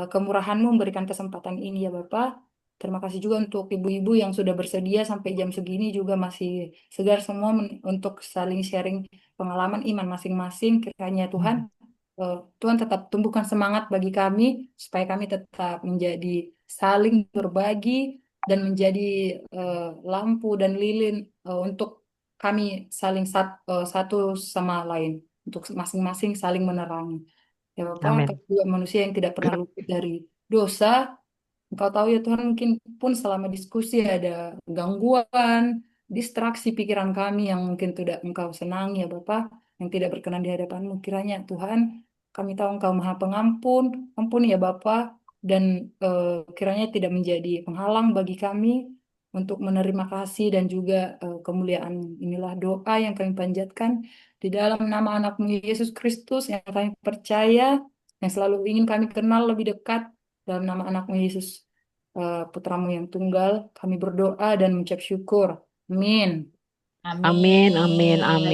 kemurahan-Mu memberikan kesempatan ini ya Bapak. Terima kasih juga untuk ibu-ibu yang sudah bersedia sampai jam segini juga masih segar semua untuk saling sharing pengalaman iman masing-masing. Kiranya Tuhan, Tuhan tetap tumbuhkan semangat bagi kami supaya kami tetap menjadi saling berbagi dan menjadi lampu dan lilin untuk kami saling satu sama lain untuk masing-masing saling menerangi. Ya Bapak, Amen. kami juga manusia yang tidak pernah luput dari dosa. Engkau tahu ya Tuhan, mungkin pun selama diskusi ada gangguan, distraksi pikiran kami yang mungkin tidak Engkau senangi ya Bapak, yang tidak berkenan di hadapan-Mu. Kiranya Tuhan, kami tahu Engkau Maha Pengampun, ampuni ya Bapak, dan kiranya tidak menjadi penghalang bagi kami untuk menerima kasih dan juga kemuliaan. Inilah doa yang kami panjatkan di dalam nama anak-Mu Yesus Kristus yang kami percaya, yang selalu ingin kami kenal lebih dekat, dalam nama anak-Mu Yesus, putramu yang tunggal, kami berdoa dan mengucap syukur. Amin. Amin, amin, amin.